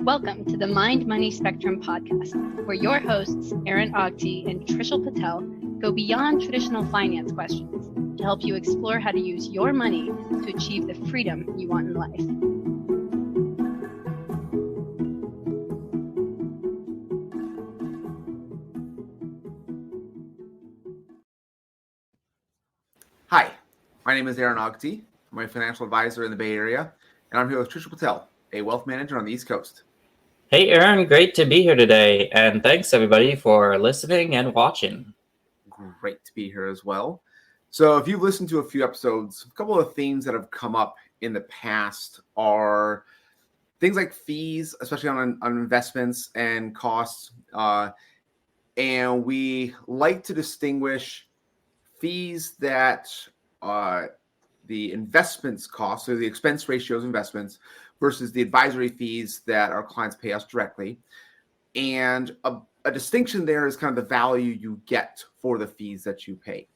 Welcome to the Mind Money Spectrum podcast, where your hosts, Aaron Agti and Trishul Patel, go beyond traditional finance questions to help you explore how to use your money to achieve the freedom you want in life. Hi, my name is Aaron Agti. I'm a financial advisor in the Bay Area, and I'm here with Trishul Patel, a wealth manager on the East Coast. Hey, Aaron, great to be here today. And thanks, everybody, for listening and watching. Great to be here as well. So if you've listened to a few episodes, a couple of themes that have come up in the past are things like fees, especially on investments and costs. And we like to distinguish fees that the investments cost, so the expense ratios investments, versus the advisory fees that our clients pay us directly. And a distinction there is kind of the value you get for the fees that you pay.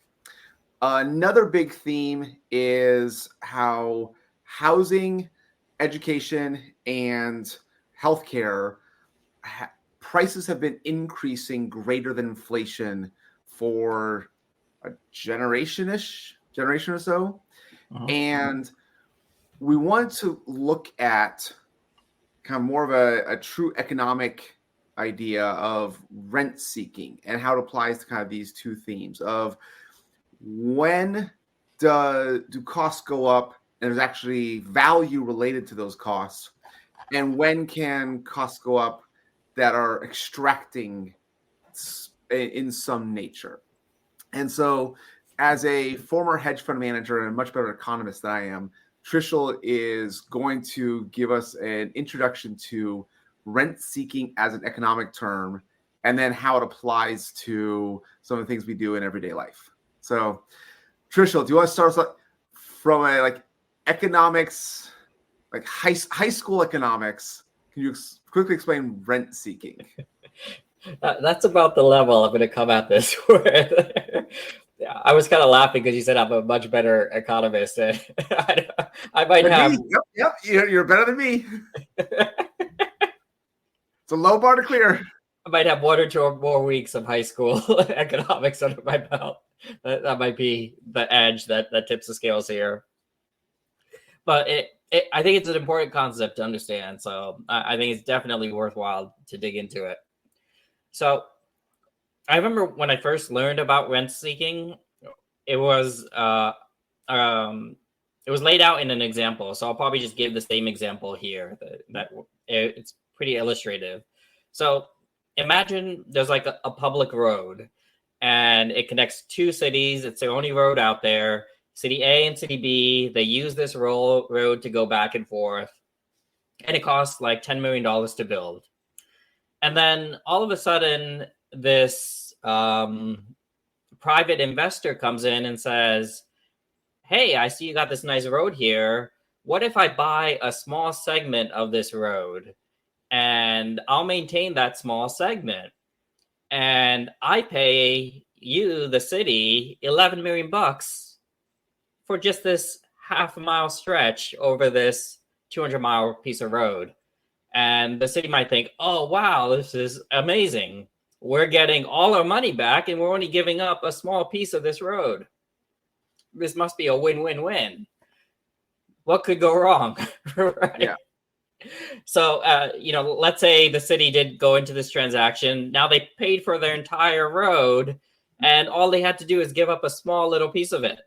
Another big theme is how housing, education, and healthcare prices have been increasing greater than inflation for a generation or so. Uh-huh. And we want to look at kind of more of a true economic idea of rent seeking and how it applies to kind of these two themes of when do costs go up and there's actually value related to those costs, and when can costs go up that are extracting in some nature. And so as a former hedge fund manager and a much better economist than I am, Trishul is going to give us an introduction to rent seeking as an economic term, and then how it applies to some of the things we do in everyday life. So, Trishul, do you want to start us from a economics, like high school economics? Can you quickly explain rent seeking? That's about the level I'm going to come at this with. I was kind of laughing because you said I'm a much better economist. I might have. Yep, you're better than me. It's a low bar to clear. I might have 1 or 2 more weeks of high school economics under my belt. That might be the edge that tips the scales here. But I think it's an important concept to understand. So I think it's definitely worthwhile to dig into it. So I remember when I first learned about rent seeking, it was laid out in an example. So I'll probably just give the same example here. That it's pretty illustrative. So imagine there's like a public road, and it connects 2 cities. It's the only road out there. City A and City B, they use this road to go back and forth, and it costs like $10 million to build. And then all of a sudden, this private investor comes in and says, hey, I see you got this nice road here. What if I buy a small segment of this road and I'll maintain that small segment, and I pay you, the city, $11 million for just this half-mile stretch over this 200-mile piece of road? And the city might think, oh, wow, this is amazing. We're getting all our money back, and we're only giving up a small piece of this road. This must be a win-win-win. What could go wrong? Right? Yeah. So, let's say the city did go into this transaction. Now they paid for their entire road, and all they had to do is give up a small little piece of it.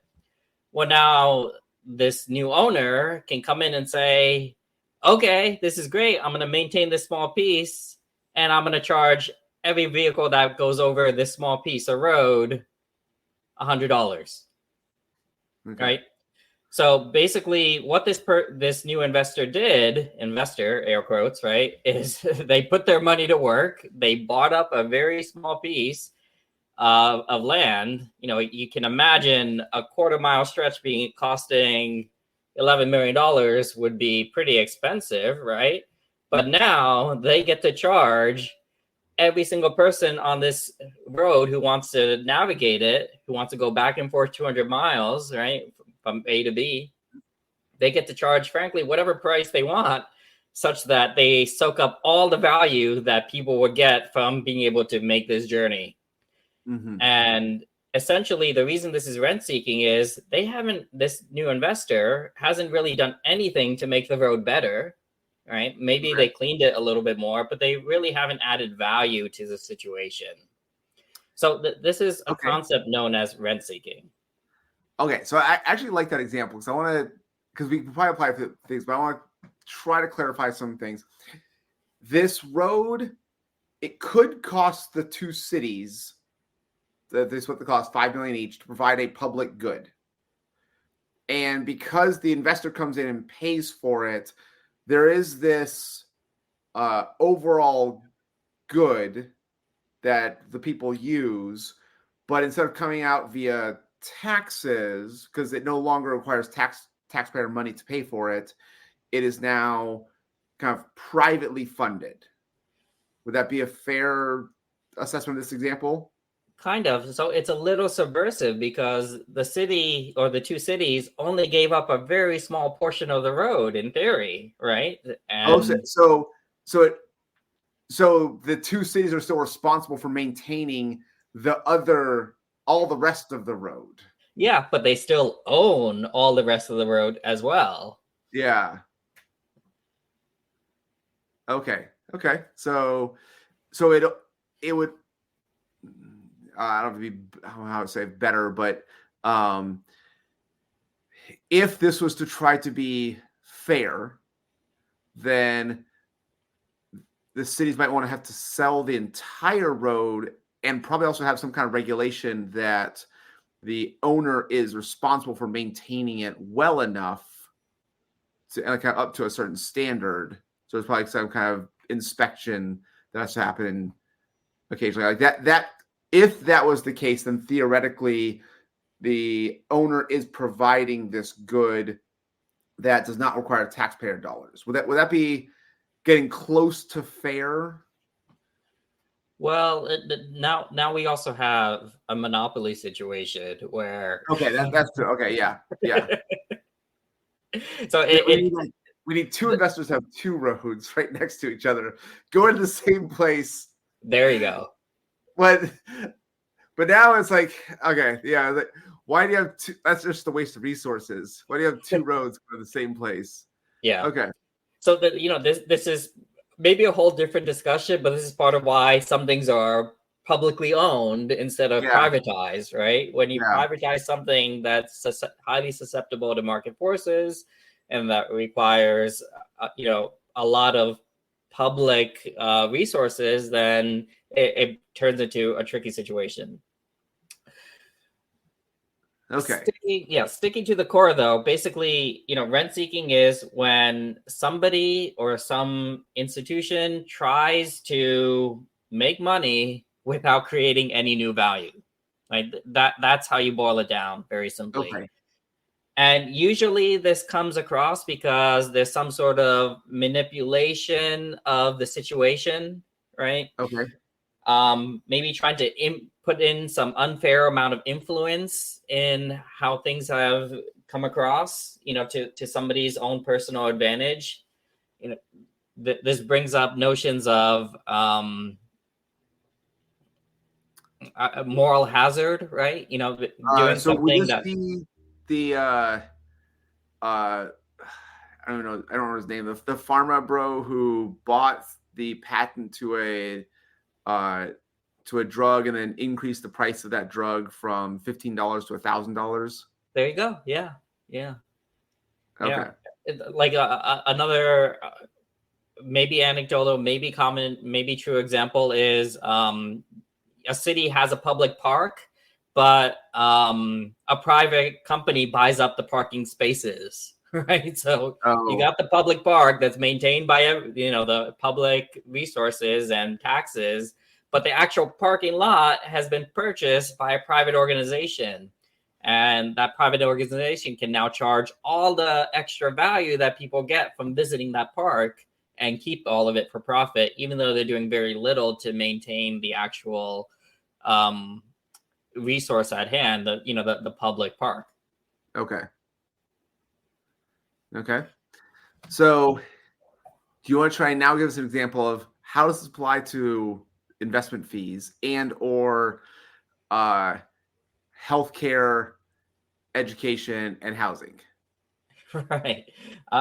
Well, now this new owner can come in and say, okay, this is great. I'm going to maintain this small piece, and I'm going to charge every vehicle that goes over this small piece of road $100. Okay. Right? So basically what this new investor did, air quotes, right, is they put their money to work. They bought up a very small piece of land. You can imagine a quarter-mile stretch costing $11 million would be pretty expensive, right? But now they get to charge every single person on this road who wants to navigate it, who wants to go back and forth 200 miles, right, from A to B. They get to charge, frankly, whatever price they want such that they soak up all the value that people would get from being able to make this journey. Mm-hmm. And essentially, the reason this is rent seeking is this new investor hasn't really done anything to make the road better, right? Maybe they cleaned it a little bit more, but they really haven't added value to the situation. So this is a concept known as rent seeking. Okay, so I actually like that example because we can probably apply it to things, but I want to try to clarify some things. This road, it could cost the two cities, this is what they cost, $5 million each, to provide a public good. And because the investor comes in and pays for it, there is this overall good that the people use, but instead of coming out via taxes, because it no longer requires taxpayer money to pay for it, it is now kind of privately funded. Would that be a fair assessment of this example? Kind of. So it's a little subversive because the city or the two cities only gave up a very small portion of the road in theory, right? And so the two cities are still responsible for maintaining all the rest of the road. Yeah, but they still own all the rest of the road as well. Yeah. Okay. So it would, I don't know how to say better, but if this was to try to be fair, then the cities might want to have to sell the entire road and probably also have some kind of regulation that the owner is responsible for maintaining it well enough to kind of up to a certain standard. So there's probably some kind of inspection that has to happen occasionally like that. If that was the case, then theoretically the owner is providing this good that does not require taxpayer dollars. Would that be getting close to fair? Well, now we also have a monopoly situation where. Okay, that's true. Okay, yeah. So we need two investors to have two roads right next to each other, going to the same place. There you go. But now it's like, okay, yeah. Like, why do you have two? That's just a waste of resources. Why do you have two roads go to the same place? Yeah. Okay. So this is maybe a whole different discussion, but this is part of why some things are publicly owned instead of privatized, right? When you privatize something that's highly susceptible to market forces and that requires, a lot of public resources, then it turns into a tricky situation. Okay. Sticking to the core though, basically, rent seeking is when somebody or some institution tries to make money without creating any new value. Right? That's how you boil it down very simply. Okay. And usually this comes across because there's some sort of manipulation of the situation, right? Okay. Maybe trying to put in some unfair amount of influence in how things have come across, to somebody's own personal advantage. This brings up notions of moral hazard, right? Doing something that. I don't know his name. The pharma bro who bought the patent to a drug and then increased the price of that drug from $15 to $1,000. There you go. Yeah. Okay. Like another maybe anecdotal, maybe common, maybe true example is a city has a public park, but a private company buys up the parking spaces. Right, so you got the public park that's maintained by the public resources and taxes, but the actual parking lot has been purchased by a private organization, and that private organization can now charge all the extra value that people get from visiting that park and keep all of it for profit, even though they're doing very little to maintain the actual resource at hand, the public park. Okay. So Do you want to try and now give us an example of how does this apply to investment fees and or healthcare, education, and housing? Right.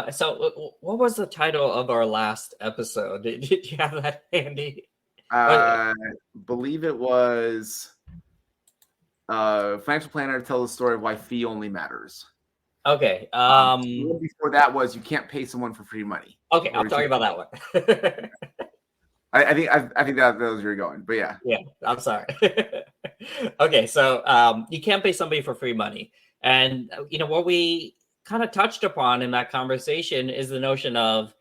So what was the title of our last episode? Did you have that handy? Believe it was Financial Planner tells the story of why fee only matters. Okay. Before that was you can't pay someone for free money. Okay, I'm talking about that one. I think that was where you're going, but yeah. Yeah, I'm sorry. Okay, so you can't pay somebody for free money. And what we kind of touched upon in that conversation is the notion of,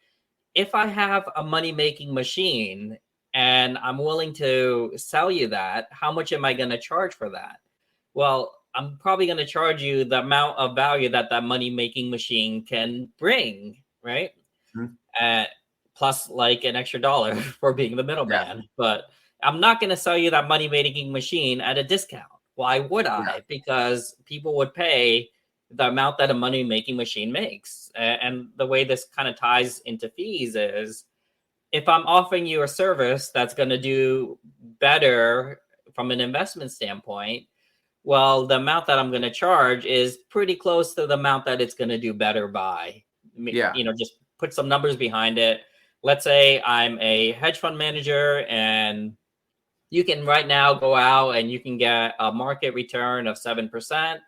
if I have a money-making machine and I'm willing to sell you that, how much am I going to charge for that? Well, I'm probably going to charge you the amount of value that money-making machine can bring, right? Mm-hmm. Plus like an extra $1 for being the middleman. Yeah. But I'm not going to sell you that money-making machine at a discount. Why would I? Yeah. Because people would pay the amount that a money-making machine makes. And the way this kind of ties into fees is, if I'm offering you a service that's going to do better from an investment standpoint, well, the amount that I'm going to charge is pretty close to the amount that it's going to do better by. Yeah. Just put some numbers behind it. Let's say I'm a hedge fund manager and you can right now go out and you can get a market return of 7%.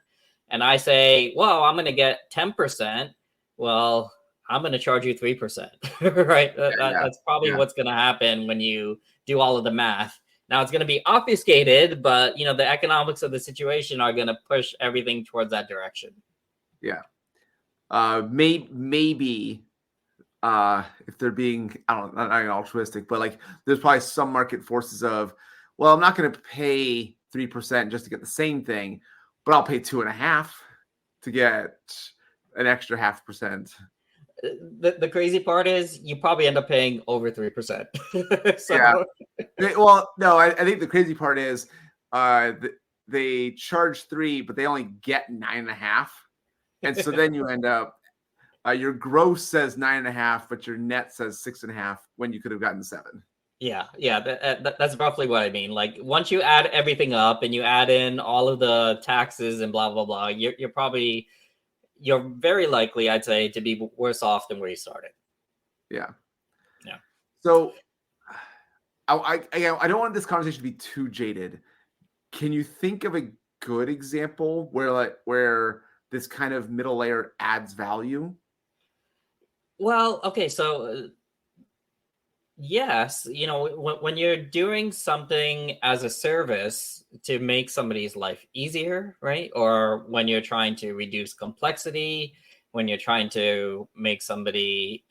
And I say, well, I'm going to get 10%. Well, I'm going to charge you 3%, right? That's probably what's going to happen when you do all of the math. Now it's going to be obfuscated, but the economics of the situation are going to push everything towards that direction. Yeah. Maybe if they're being, not altruistic, but like there's probably some market forces of, well, I'm not going to pay 3% just to get the same thing, but I'll pay 2.5% to get an extra 0.5%. The crazy part is you probably end up paying over 3%. So. Yeah. Well, no, I think the crazy part is they charge 3%, but they only get 9.5%. And so then you end up, your gross says 9.5%, but your net says 6.5% when you could have gotten 7%. Yeah. That's roughly what I mean. Like once you add everything up and you add in all of the taxes and blah, blah, blah, you're very likely, I'd say, to be worse off than where you started. Yeah. So I don't want this conversation to be too jaded. Can you think of a good example where this kind of middle layer adds value? Well, okay, so yes, when you're doing something as a service to make somebody's life easier, right? Or when you're trying to reduce complexity, when you're trying to make somebody,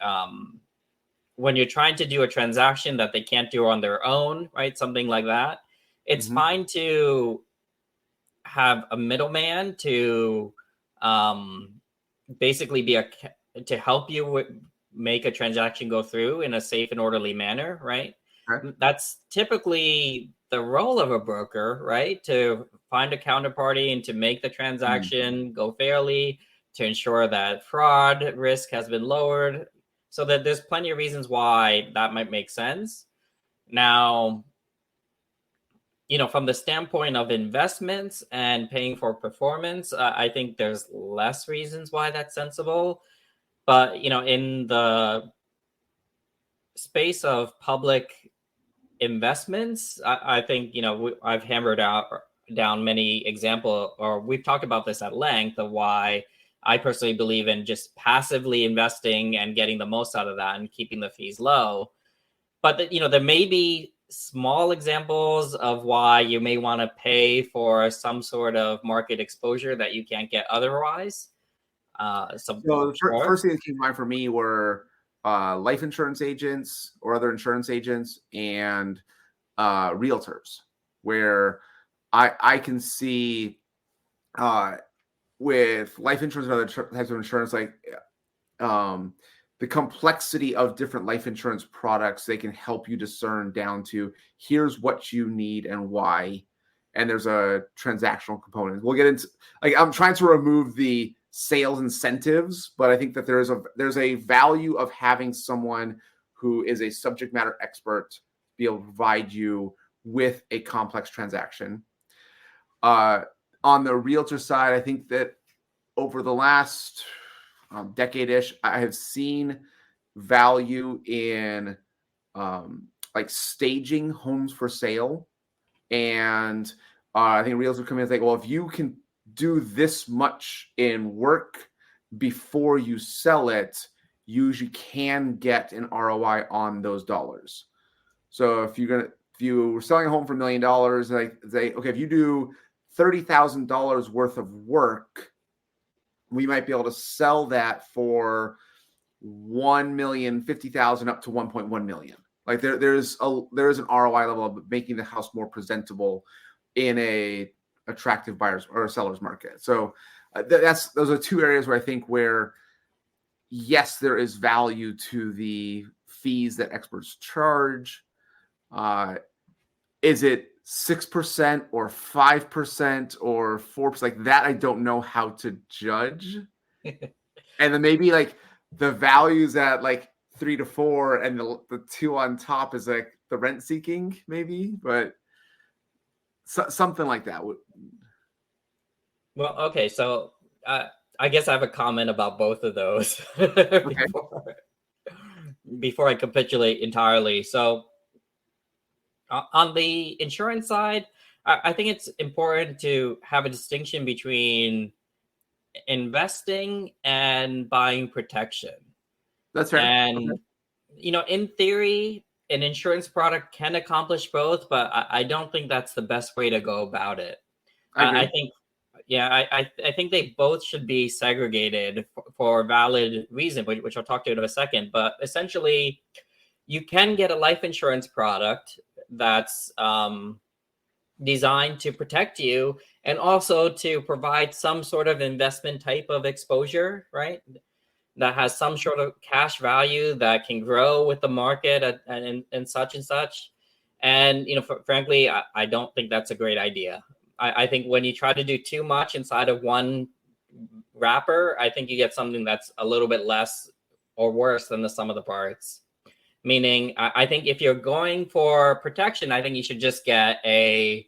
when you're trying to do a transaction that they can't do on their own, right? Something like that. It's fine to have a middleman to basically to help you make a transaction go through in a safe and orderly manner, right? That's typically the role of a broker, right? To find a counterparty and to make the transaction go fairly, to ensure that fraud risk has been lowered. So that there's plenty of reasons why that might make sense. Now, from the standpoint of investments and paying for performance, I think there's less reasons why that's sensible. But, in the space of public investments, I think, I've hammered down many examples, or we've talked about this at length, of why I personally believe in just passively investing and getting the most out of that and keeping the fees low. But, there may be small examples of why you may want to pay for some sort of market exposure that you can't get otherwise. So the first thing that came to mind for me were life insurance agents or other insurance agents and realtors, where I can see with life insurance and other types of insurance, like the complexity of different life insurance products, they can help you discern down to here's what you need and why. And there's a transactional component. We'll get into, I'm trying to remove the sales incentives, but I think that there's a value of having someone who is a subject matter expert to be able to provide you with a complex transaction. On the realtor side, I think that over the last decade-ish, I have seen value in like staging homes for sale. And I think realtors come in and say, well, if you can do this much in work before you sell it, you usually can get an ROI on those dollars. So if you were selling a home for $1 million, like say, okay, if you do $30,000 worth of work, we might be able to sell that for $1,050,000 up to $1.1 million. Like there's an ROI level of making the house more presentable in a attractive buyer's or seller's market. So those are two areas where I think where yes, there is value to the fees that experts charge. Is it 6% or 5% or 4%? Like that, I don't know how to judge. And then maybe like the values at like 3 to 4, and the 2 on top is like the rent seeking, maybe, but something like that would. Well, okay, so I guess I have a comment about both of those before I capitulate entirely. So on the insurance side, I think it's important to have a distinction between investing and buying protection. That's right. And, in theory, an insurance product can accomplish both, but I don't think that's the best way to go about it. I think, I think they both should be segregated for valid reason, which I'll talk to in a second. But essentially, you can get a life insurance product that's designed to protect you and also to provide some sort of investment type of exposure, right? That has some sort of cash value that can grow with the market and such and such. And, frankly, I don't think that's a great idea. I think when you try to do too much inside of one wrapper, I think you get something that's a little bit less or worse than the sum of the parts. Meaning, I think if you're going for protection, I think you should just get a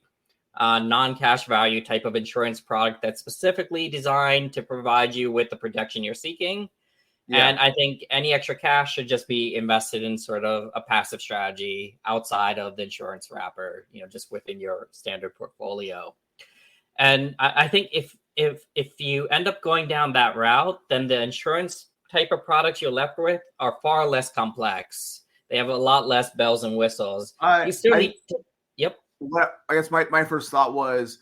non-cash value type of insurance product that's specifically designed to provide you with the protection you're seeking. Yeah. And I think any extra cash should just be invested in sort of a passive strategy outside of the insurance wrapper, just within your standard portfolio. And I think if you end up going down that route, then the insurance type of products you're left with are far less complex. They have a lot less bells and whistles. You still need to, yep. What I guess my first thought was,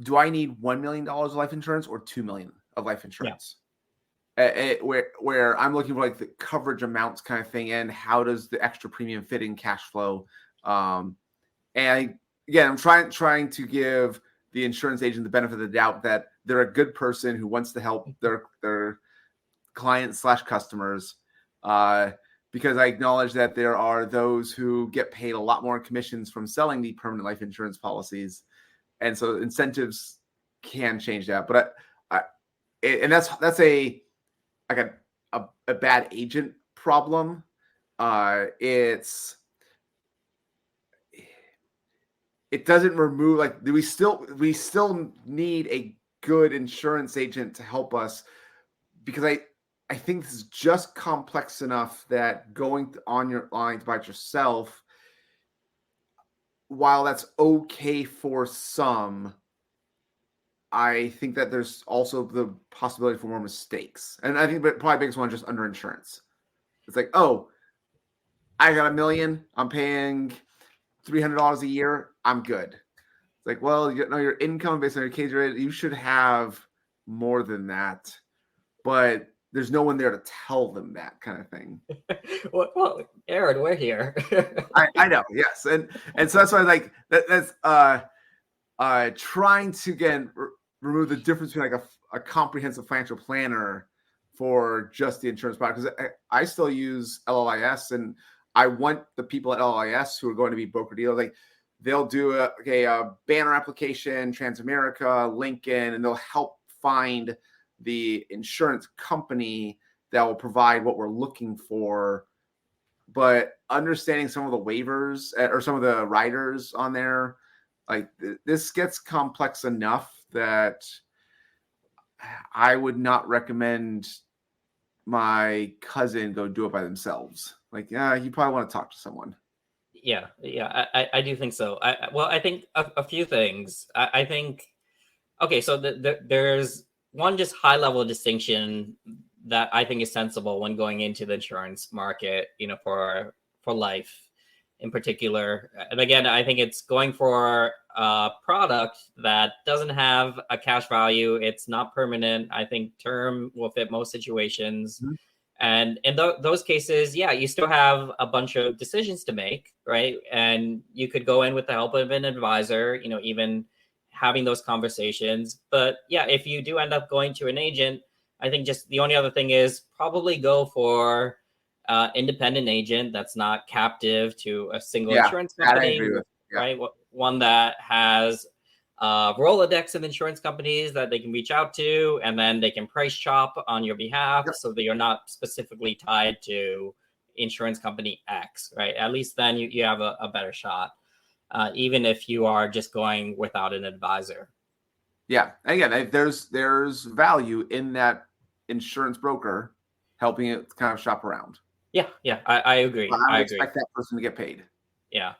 do I need $1 million of life insurance or $2 million of life insurance? Yeah. Where I'm looking for like the coverage amounts kind of thing, and how does the extra premium fit in cash flow? And again, I'm trying to give the insurance agent the benefit of the doubt that they're a good person who wants to help their clients / customers. Because I acknowledge that there are those who get paid a lot more commissions from selling the permanent life insurance policies, and so incentives can change that. But and that's a bad agent problem. It doesn't remove, like, we still need a good insurance agent to help us, because I think this is just complex enough that going on your line by yourself, while that's okay for some, I think that there's also the possibility for more mistakes. And I think probably the biggest one is just underinsurance. It's like, oh, I got $1 million. I'm paying $300 a year. I'm good. It's like, well, your income based on your case rate, you should have more than that. But there's no one there to tell them that kind of thing. Well, Aaron, we're here. I know, yes. And so that's why that's trying to, again, remove the difference between like a comprehensive financial planner for just the insurance product. Because I still use LLIS, and I want the people at LLIS who are going to be broker dealers, like they'll do a banner application, Transamerica, Lincoln, and they'll help find the insurance company that will provide what we're looking for but understanding some of the waivers or some of the riders on there, like this gets complex enough that I would not recommend my cousin go do it by themselves. Like, yeah, you probably want to talk to someone. Yeah, I do think so. I think a few things. I think, okay, so there's one just high level distinction that I think is sensible when going into the insurance market, for life in particular. And again, I think it's going for a product that doesn't have a cash value. It's not permanent. I think term will fit most situations. Mm-hmm. And in those cases, yeah, you still have a bunch of decisions to make, right? And you could go in with the help of an advisor, even having those conversations. But yeah, if you do end up going to an agent, I think just the only other thing is probably go for independent agent that's not captive to a single insurance company, right? One that has Rolodex of insurance companies that they can reach out to, and then they can price shop on your behalf so that you're not specifically tied to insurance company X, right? At least then you have a better shot, even if you are just going without an advisor. Yeah. Again, there's value in that insurance broker helping it kind of shop around. Yeah, I agree. But I expect that person to get paid. Yeah.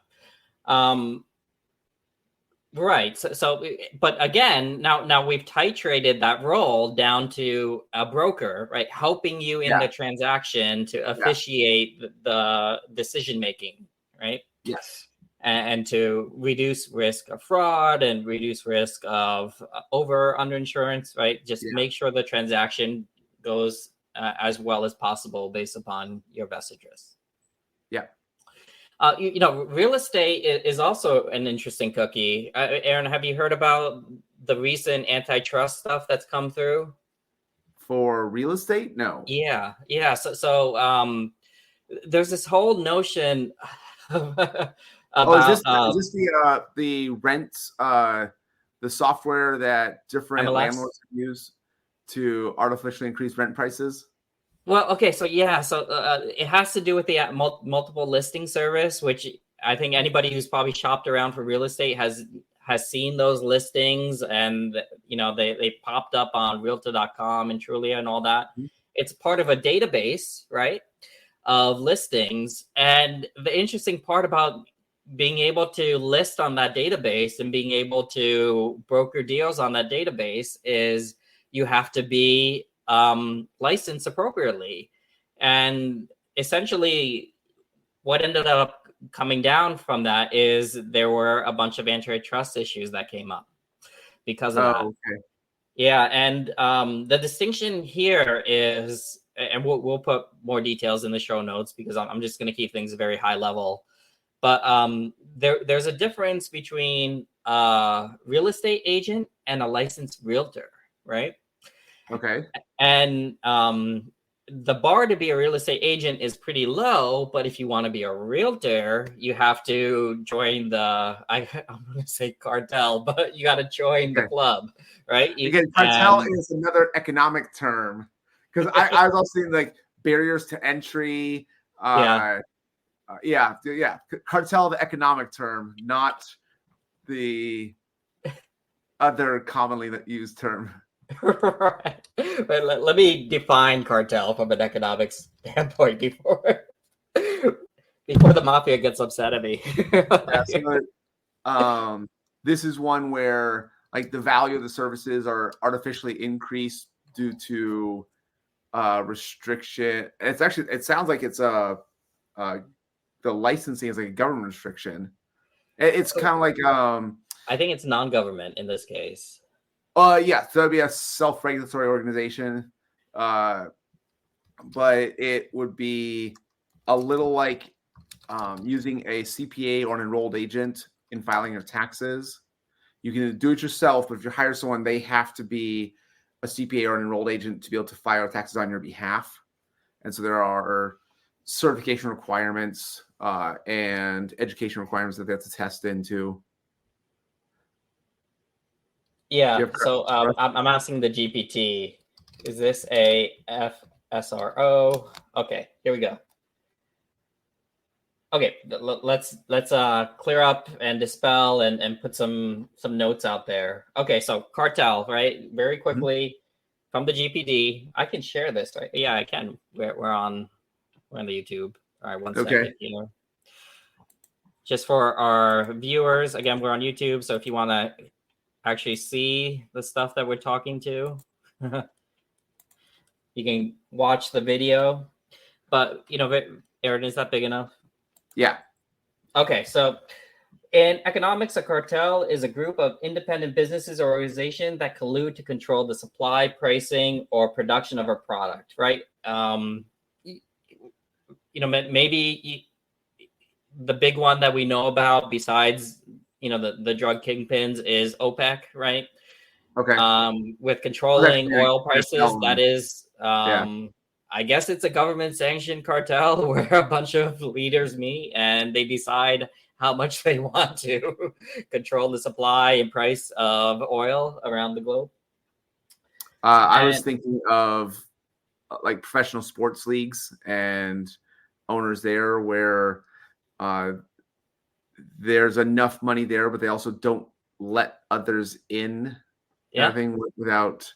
Right. So, but again, now we've titrated that role down to a broker, right? Helping you in the transaction to officiate the decision making, right? Yes. And to reduce risk of fraud and reduce risk of underinsurance, right? Just make sure the transaction goes as well as possible based upon your best interests. Yeah. Real estate is also an interesting cookie. Aaron, have you heard about the recent antitrust stuff that's come through? For real estate? No. Yeah. So there's this whole notion about. Is this the rent, the software that different MLS? Landlords use to artificially increase rent prices? Well, okay, so it has to do with the multiple listing service, which I think anybody who's probably shopped around for real estate has seen those listings, and they popped up on Realtor.com and Trulia and all that. Mm-hmm. It's part of a database, right, of listings, and the interesting part about being able to list on that database and being able to broker deals on that database is you have to be licensed appropriately. And essentially what ended up coming down from that is there were a bunch of antitrust issues that came up because of that. Okay. Yeah, and the distinction here is, and we'll put more details in the show notes because I'm just going to keep things very high level. But there's a difference between a real estate agent and a licensed realtor, right? Okay. And the bar to be a real estate agent is pretty low, but if you want to be a realtor, you have to join I'm going to say cartel, but you got to join the club, right? Again, cartel is another economic term because I was also seeing like barriers to entry. Cartel, the economic term, not the other commonly used term. Right. But let me define cartel from an economic standpoint before the mafia gets upset at me. This is one where like the value of the services are artificially increased due to restriction. It sounds like it's the licensing is like a government restriction. It's kind of like I think it's non-government in this case. So it'd be a self-regulatory organization, but it would be a little like using a CPA or an enrolled agent in filing your taxes. You can do it yourself, but if you hire someone, they have to be a CPA or an enrolled agent to be able to file taxes on your behalf. And so there are certification requirements and education requirements that they have to test into. Yeah, so I'm asking the GPT, is this a FSRO? Okay, here we go. Okay, let's clear up and dispel and put some notes out there. Okay, so cartel, right? Very quickly from the GPD. I can share this, right? Yeah, I can. We're on the YouTube. All right, one second here. Just for our viewers, again, we're on YouTube. So if you want to actually see the stuff that we're talking to, you can watch the video. But Aaron, is that big enough? Yeah. Okay, so in economics, a cartel is a group of independent businesses or organizations that collude to control the supply, pricing, or production of a product, right? Maybe the big one that we know about besides, the drug kingpins is OPEC, right? Okay. With controlling oil prices, that is, Yeah. I guess it's a government sanctioned cartel where a bunch of leaders meet and they decide how much they want to control the supply and price of oil around the globe. I was thinking of like professional sports leagues and owners there where there's enough money there, but they also don't let others in. Yeah. Without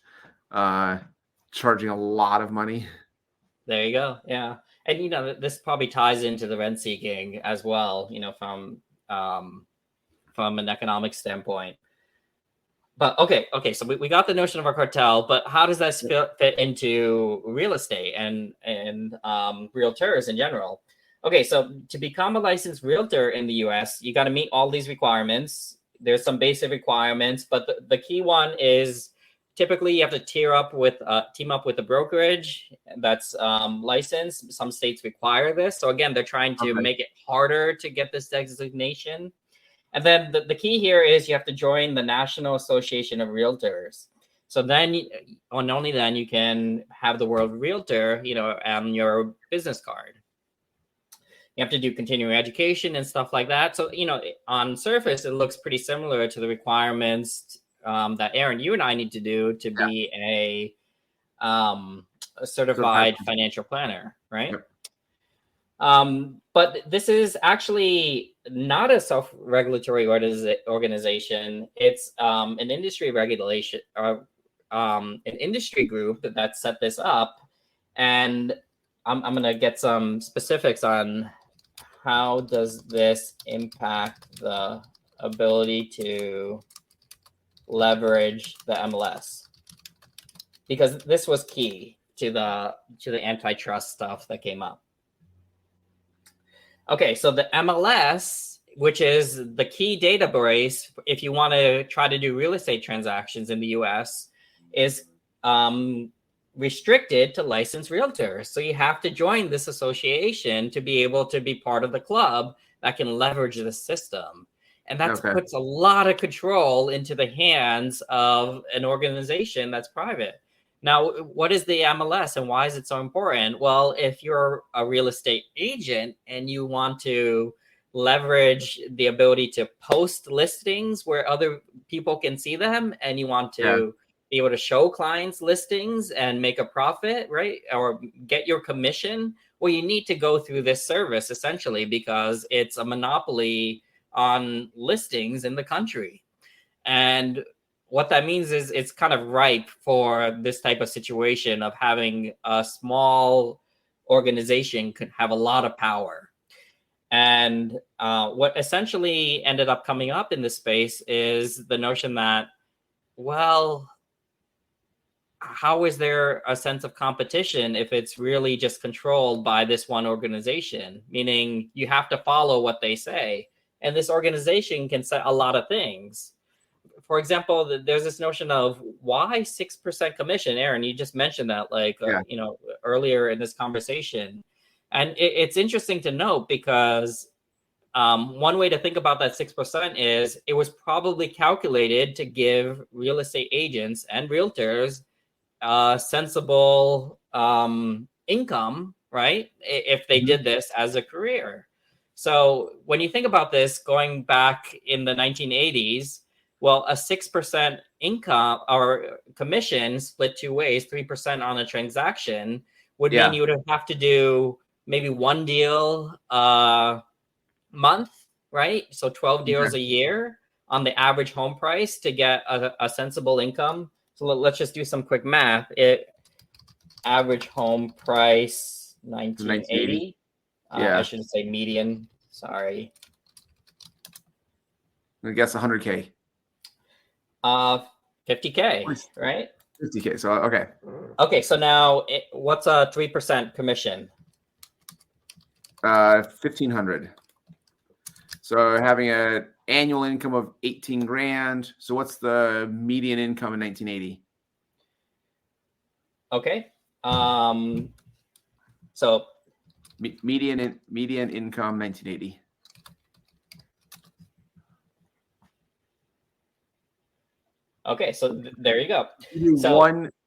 charging a lot of money. There you go. Yeah. And, this probably ties into the rent seeking as well, from an economic standpoint. But okay. So we got the notion of a cartel, but how does that fit into real estate and realtors in general? Okay, so to become a licensed realtor in the US, you got to meet all these requirements. There's some basic requirements, but the key one is typically you have to team up with a brokerage that's licensed. Some states require this. So again, they're trying to make it harder to get this designation. And then the key here is you have to join the National Association of Realtors. So then, and only then, you can have the word realtor, on your business card. You have to do continuing education and stuff like that. So, on surface, it looks pretty similar to the requirements that Aaron, you and I need to do to be a certified financial planner, right? Yep. But this is actually not a self-regulatory organization. It's an industry regulation, or an industry group that set this up. And I'm going to get some specifics on how does this impact the ability to leverage the MLS, because this was key to the antitrust stuff that came up. Okay, so the MLS, which is the key database if you want to try to do real estate transactions in the US, is restricted to licensed realtors. So you have to join this association to be able to be part of the club that can leverage the system. And that puts a lot of control into the hands of an organization that's private. Now, what is the MLS and why is it so important? Well, if you're a real estate agent and you want to leverage the ability to post listings where other people can see them, and you want to be able to show clients listings and make a profit, right? Or get your commission, well, you need to go through this service essentially because it's a monopoly on listings in the country. And what that means is it's kind of ripe for this type of situation of having a small organization could have a lot of power. And what essentially ended up coming up in this space is the notion that, well, how is there a sense of competition if it's really just controlled by this one organization? Meaning you have to follow what they say. And this organization can set a lot of things. For example, there's this notion of why 6% commission. Aaron, you just mentioned that earlier in this conversation. And it's interesting to note because one way to think about that 6% is it was probably calculated to give real estate agents and realtors sensible income, right? If they did this as a career. So when you think about this, going back in the 1980s, well, a 6% income or commission split two ways, 3% on a transaction would mean you would have to do maybe one deal month, right? So 12 deals a year on the average home price to get a sensible income. So let's just do some quick math. Average home price 1980. Yeah. I shouldn't say median. Sorry. I guess 100K. 50K, right? 50K. So okay. Okay, so now what's a 3% commission? 1,500. So having an annual income of 18 grand. So what's the median income in 1980? Okay. So median income 1980. Okay, so there you go. So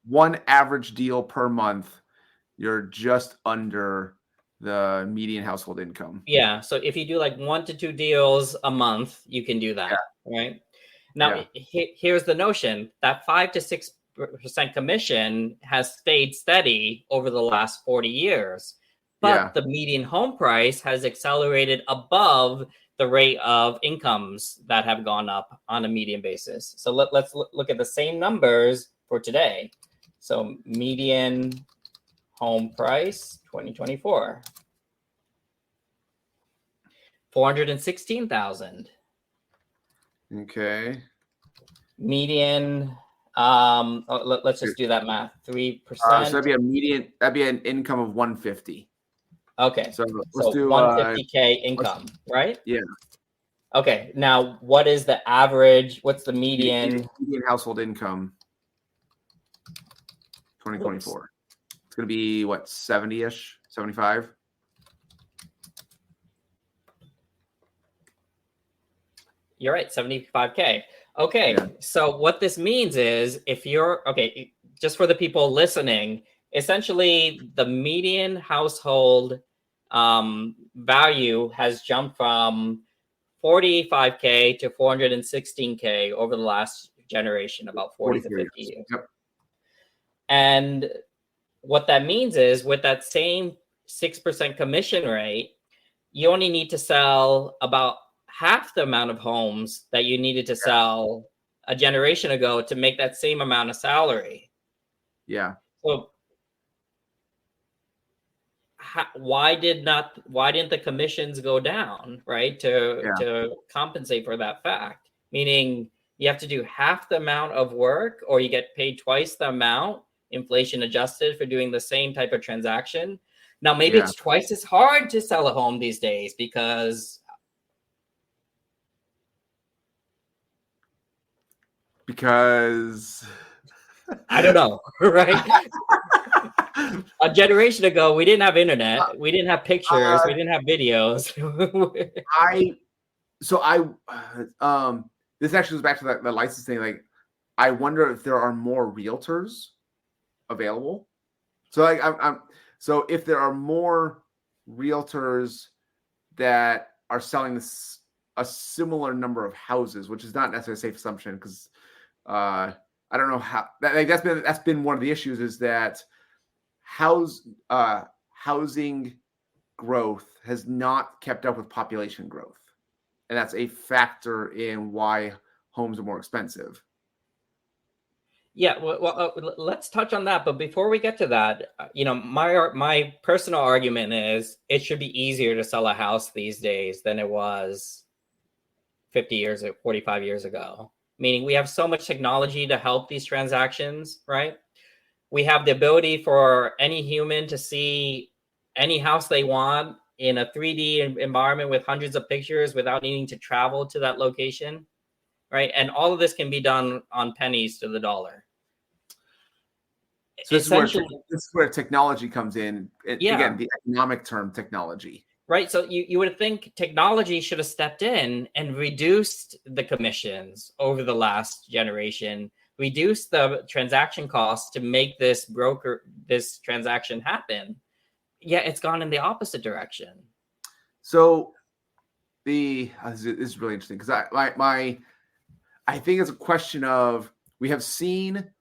one average deal per month, you're just under the median household income. Yeah, so if you do like 1 to 2 deals a month, you can do that, right? Now, here's the notion that 5 to 6% commission has stayed steady over the last 40 years, but the median home price has accelerated above the rate of incomes that have gone up on a median basis. So let's look at the same numbers for today. So median home price 2024. 416,000. Okay. Median. Let's just do that math. 3%. So that'd be a median. That'd be an income of 150. Okay. So let's do 150K income, right? Yeah. Okay. Now, what is the average? What's the median? Median household income. 2024. It's gonna be what, 70-ish, 75. You're right, 75K. Okay, so what this means is if you're, just for the people listening, essentially the median household value has jumped from 45K to 416K over the last generation, about 40 to 50 years. Yep. And what that means is with that same 6% commission rate, you only need to sell about half the amount of homes that you needed to sell a generation ago to make that same amount of salary. Yeah. So why didn't the commissions go down, right? To compensate for that fact, meaning you have to do half the amount of work or you get paid twice the amount, inflation adjusted, for doing the same type of transaction. Now, maybe it's twice as hard to sell a home these days because I don't know, right? A generation ago, we didn't have internet, we didn't have pictures, we didn't have videos. This actually goes back to the license thing. Like, I wonder if there are more realtors available. So so if there are more realtors that are selling a similar number of houses, which is not necessarily a safe assumption, because I don't know how that's been one of the issues, is that housing growth has not kept up with population growth, and that's a factor in why homes are more expensive. Yeah, well, let's touch on that. But before we get to that, my personal argument is it should be easier to sell a house these days than it was 50 years or 45 years ago. Meaning we have so much technology to help these transactions, right? We have the ability for any human to see any house they want in a 3D environment with hundreds of pictures without needing to travel to that location, right? And all of this can be done on pennies to the dollar. So this is where technology comes in. Again, the economic term, technology. Right. So you would think technology should have stepped in and reduced the commissions over the last generation, reduced the transaction costs to make this transaction happen. Yeah, it's gone in the opposite direction. So this is really interesting because I think it's a question of, we have seen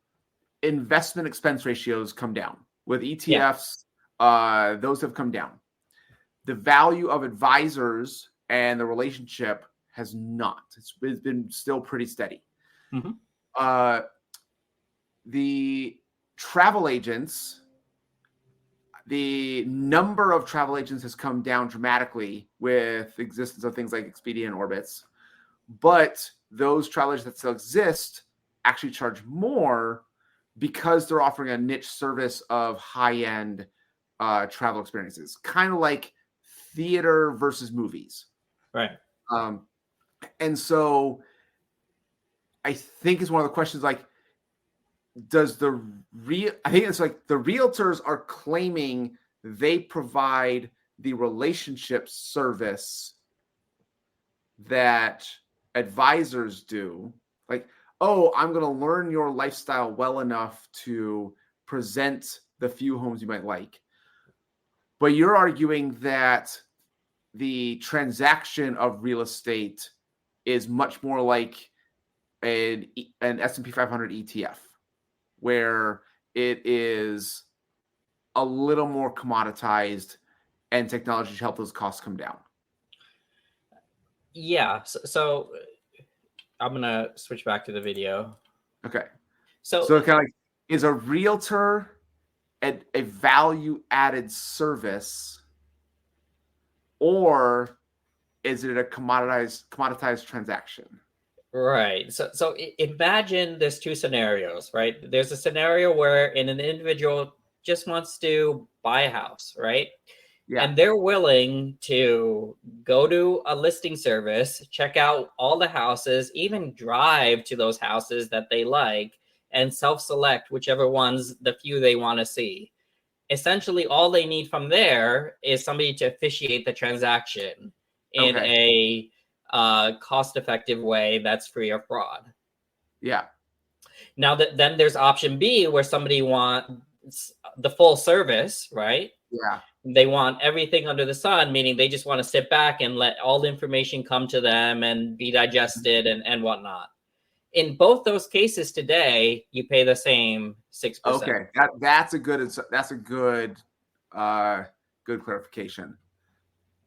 investment expense ratios come down with ETFs. Those have come down. The value of advisors and the relationship has not. It's been still pretty steady. Mm-hmm. The travel agents, the number of travel agents has come down dramatically with the existence of things like Expedia and Orbitz. But those travel agents that still exist actually charge more because they're offering a niche service of high-end travel experiences, kind of like theater versus movies. Right. And so I think it's one of the questions, like, I think it's like the realtors are claiming they provide the relationship service that advisors do. Like, oh, I'm going to learn your lifestyle well enough to present the few homes you might like. But you're arguing that the transaction of real estate is much more like an S&P 500 ETF, where it is a little more commoditized and technology to help those costs come down. Yeah. So I'm going to switch back to the video. Okay. So kind of like, is a realtor a value-added service, or is it a commoditized transaction? Right. So imagine there's two scenarios, right? There's a scenario where an individual just wants to buy a house, right? Yeah. And they're willing to go to a listing service, check out all the houses, even drive to those houses that they like, and self-select whichever ones, the few they want to see. Essentially, all they need from there is somebody to officiate the transaction in a cost-effective way that's free of fraud. Yeah. Now, then there's option B, where somebody wants the full service, right? Yeah. They want everything under the sun, meaning they just want to sit back and let all the information come to them and be digested and whatnot. In both those cases today, you pay the same 6%. Okay, that's a good good clarification.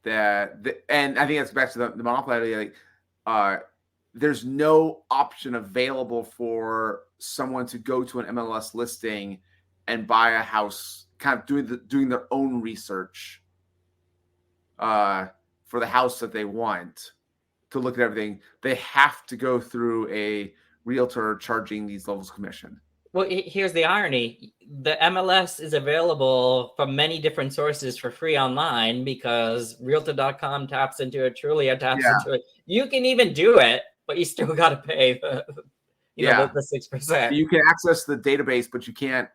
And I think that's back to the monopoly. Like, there's no option available for someone to go to an MLS listing and buy a house, kind of doing their own research for the house that they want, to look at everything. They have to go through a realtor charging these levels of commission. Well, here's the irony. The MLS is available from many different sources for free online, because Realtor.com taps into it, Trulia taps into it. You can even do it, but you still got to pay the 6%. You can access the database, but you can't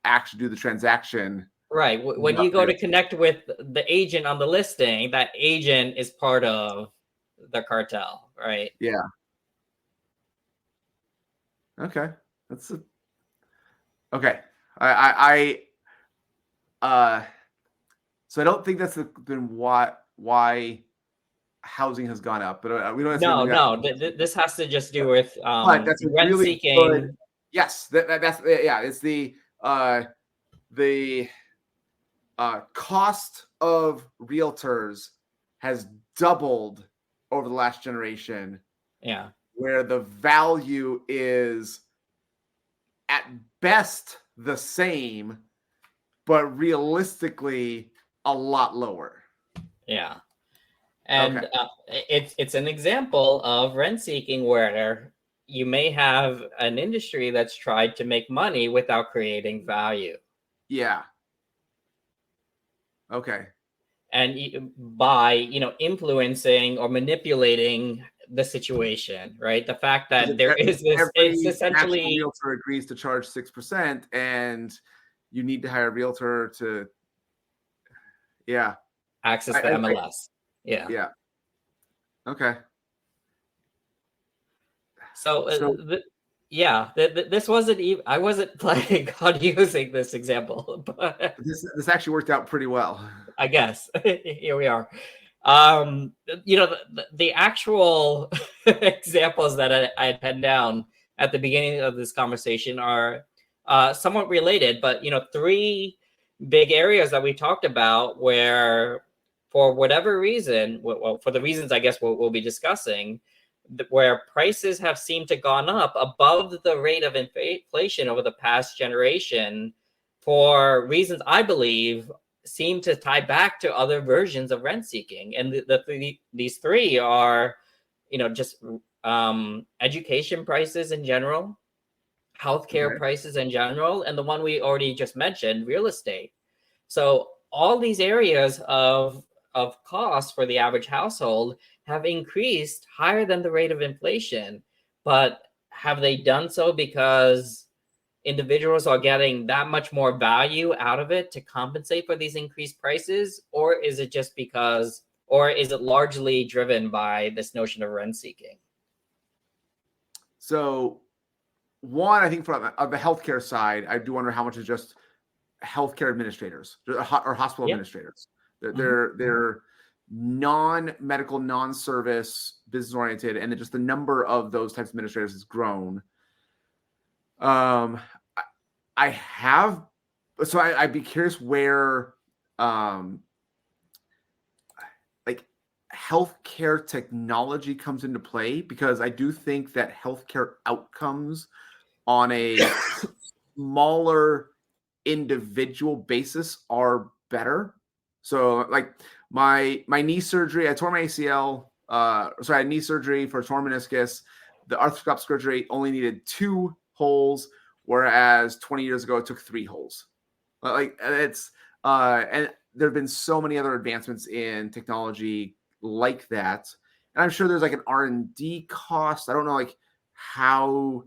actually do the transaction. Right. When you go to connect with the agent on the listing, that agent is part of the cartel, right? Yeah. Okay. Okay. So I don't think that's been why housing has gone up, but we don't. No. This has to just do with that's rent really seeking. Good, yes, that's It's the cost of realtors has doubled over the last generation. Yeah. Where the value is at best the same, but realistically a lot lower. Yeah. And it's an example of rent seeking, where you may have an industry that's tried to make money without creating value. Yeah. Okay. And by influencing or manipulating the situation, right? The fact that there is this, it's essentially realtor agrees to charge 6%, and you need to hire a realtor to access the MLS. Yeah. Okay. So this wasn't even, I wasn't planning on using this example, but this actually worked out pretty well, I guess. Here we are. The actual examples that I had penned down at the beginning of this conversation are somewhat related, but 3 big areas that we talked about where for whatever reason, well, for the reasons I guess we'll be discussing, where prices have seemed to gone up above the rate of inflation over the past generation, for reasons I believe seem to tie back to other versions of rent seeking. And these three are, just education prices in general, healthcare prices in general, and the one we already just mentioned, real estate. So all these areas of cost for the average household have increased higher than the rate of inflation. But have they done so because individuals are getting that much more value out of it to compensate for these increased prices? Or is it largely driven by this notion of rent seeking? So one, I think from the healthcare side, I do wonder how much is just healthcare administrators or hospital administrators. They're non-medical, non-service, business-oriented, and just the number of those types of administrators has grown. I'd be curious where like healthcare technology comes into play, because I do think that healthcare outcomes on a smaller individual basis are better. So like my knee surgery, I tore my ACL. I had knee surgery for a torn meniscus. The arthroscopic surgery only needed 2 holes, whereas 20 years ago it took 3 holes. Like it's and there have been so many other advancements in technology like that, and I'm sure there's like an R&D cost. I don't know like how.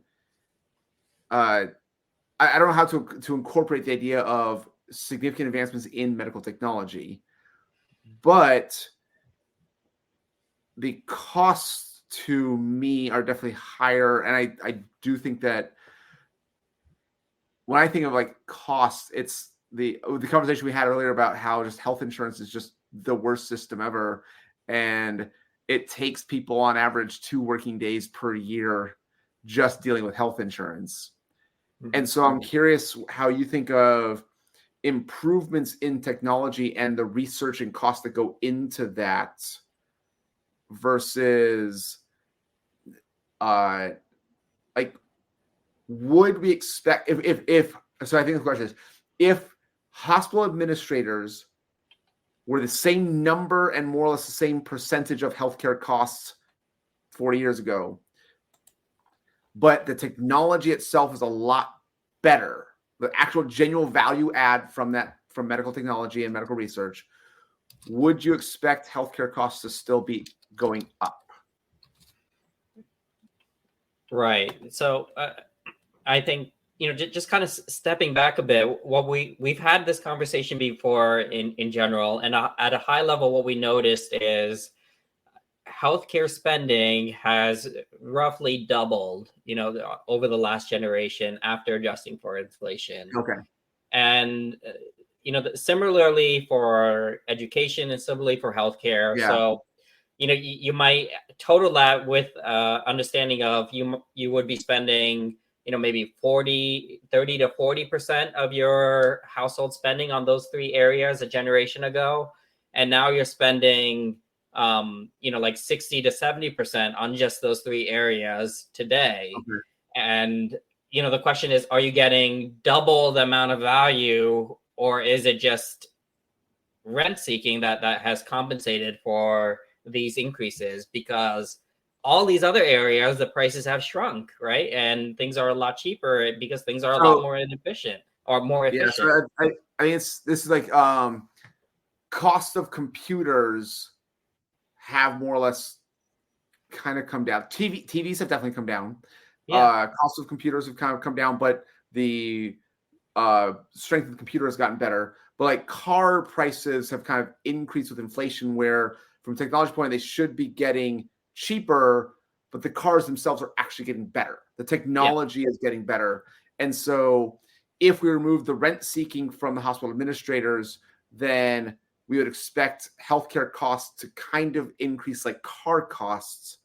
I don't know how to incorporate the idea of significant advancements in medical technology, but the costs to me are definitely higher. And I do think that when I think of like costs, it's the conversation we had earlier about how just health insurance is just the worst system ever. And it takes people on average 2 working days per year just dealing with health insurance. And so I'm curious how you think of improvements in technology and the research and costs that go into that versus like, would we expect if so I think the question is, if hospital administrators were the same number and more or less the same percentage of healthcare costs 40 years ago, but the technology itself is a lot better, the actual genuine value add from medical technology and medical research, would you expect healthcare costs to still be going up? Right. So I think, just kind of stepping back a bit, what we've had this conversation before in general, and at a high level, what we noticed is healthcare spending has roughly doubled, over the last generation after adjusting for inflation. Okay. And, similarly for education and similarly for healthcare. Yeah. So, you might total that with understanding of you would be spending, maybe 30 to 40% of your household spending on those 3 areas a generation ago. And now you're spending like 60 to 70% on just those 3 areas today. Okay. And, the question is, are you getting double the amount of value, or is it just rent seeking that has compensated for these increases? Because all these other areas, the prices have shrunk, right? And things are a lot cheaper because things are a lot more inefficient or more efficient. Yeah, so I mean, this is like cost of computers have more or less kind of come down. TVs have definitely come down. Yeah. Cost of computers have kind of come down, but the strength of the computer has gotten better. But like car prices have kind of increased with inflation, where from a technology point, they should be getting cheaper, but the cars themselves are actually getting better. The technology is getting better. And so if we remove the rent seeking from the hospital administrators, then we would expect healthcare costs to kind of increase like car costs,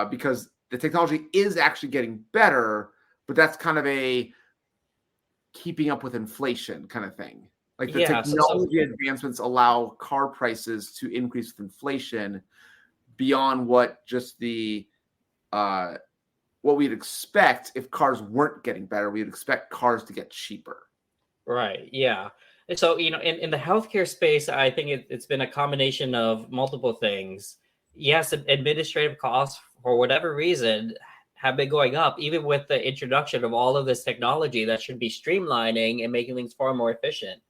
because the technology is actually getting better, but that's kind of a keeping up with inflation kind of thing. Like the Yeah. technology advancements allow car prices to increase with inflation beyond what just the what we'd expect if cars weren't getting better. We'd expect cars to get cheaper. Right. Yeah. And so, in the healthcare space, I think it's been a combination of multiple things. Yes, administrative costs, for whatever reason, have been going up, even with the introduction of all of this technology that should be streamlining and making things far more efficient.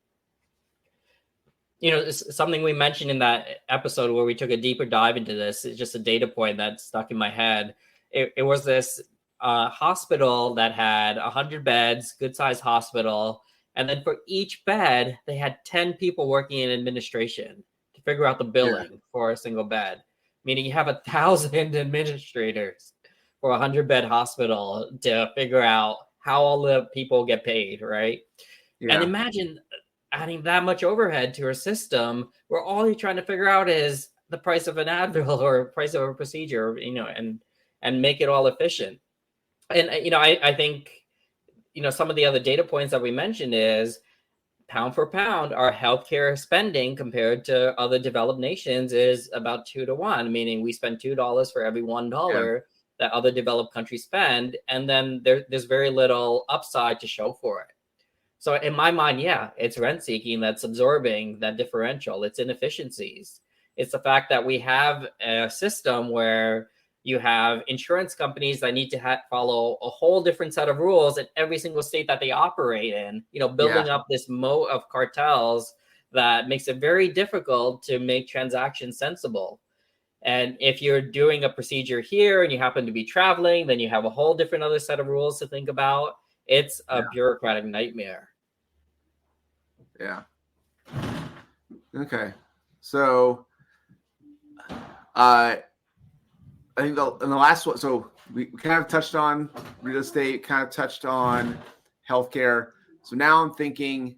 It's something we mentioned in that episode where we took a deeper dive into this. It's just a data point that stuck in my head. It was this hospital that had 100 beds, good sized hospital. And then for each bed, they had 10 people working in administration to figure out the billing for a single bed. Meaning you have 1,000 administrators for a 100-bed hospital to figure out how all the people get paid, right? Yeah. And imagine adding that much overhead to a system where all you're trying to figure out is the price of an Advil or price of a procedure, and make it all efficient. And, I think, some of the other data points that we mentioned is pound for pound, our healthcare spending compared to other developed nations is about 2 to 1, meaning we spend $2 for every $1 that other developed countries spend. And then there's very little upside to show for it. So in my mind, it's rent seeking that's absorbing that differential. It's inefficiencies. It's the fact that we have a system where you have insurance companies that need to follow a whole different set of rules in every single state that they operate in, building up this moat of cartels that makes it very difficult to make transactions sensible. And if you're doing a procedure here and you happen to be traveling, then you have a whole different other set of rules to think about. It's a bureaucratic nightmare. Yeah. Okay. So, I think in the last one, so we kind of touched on real estate, kind of touched on healthcare. So now I'm thinking,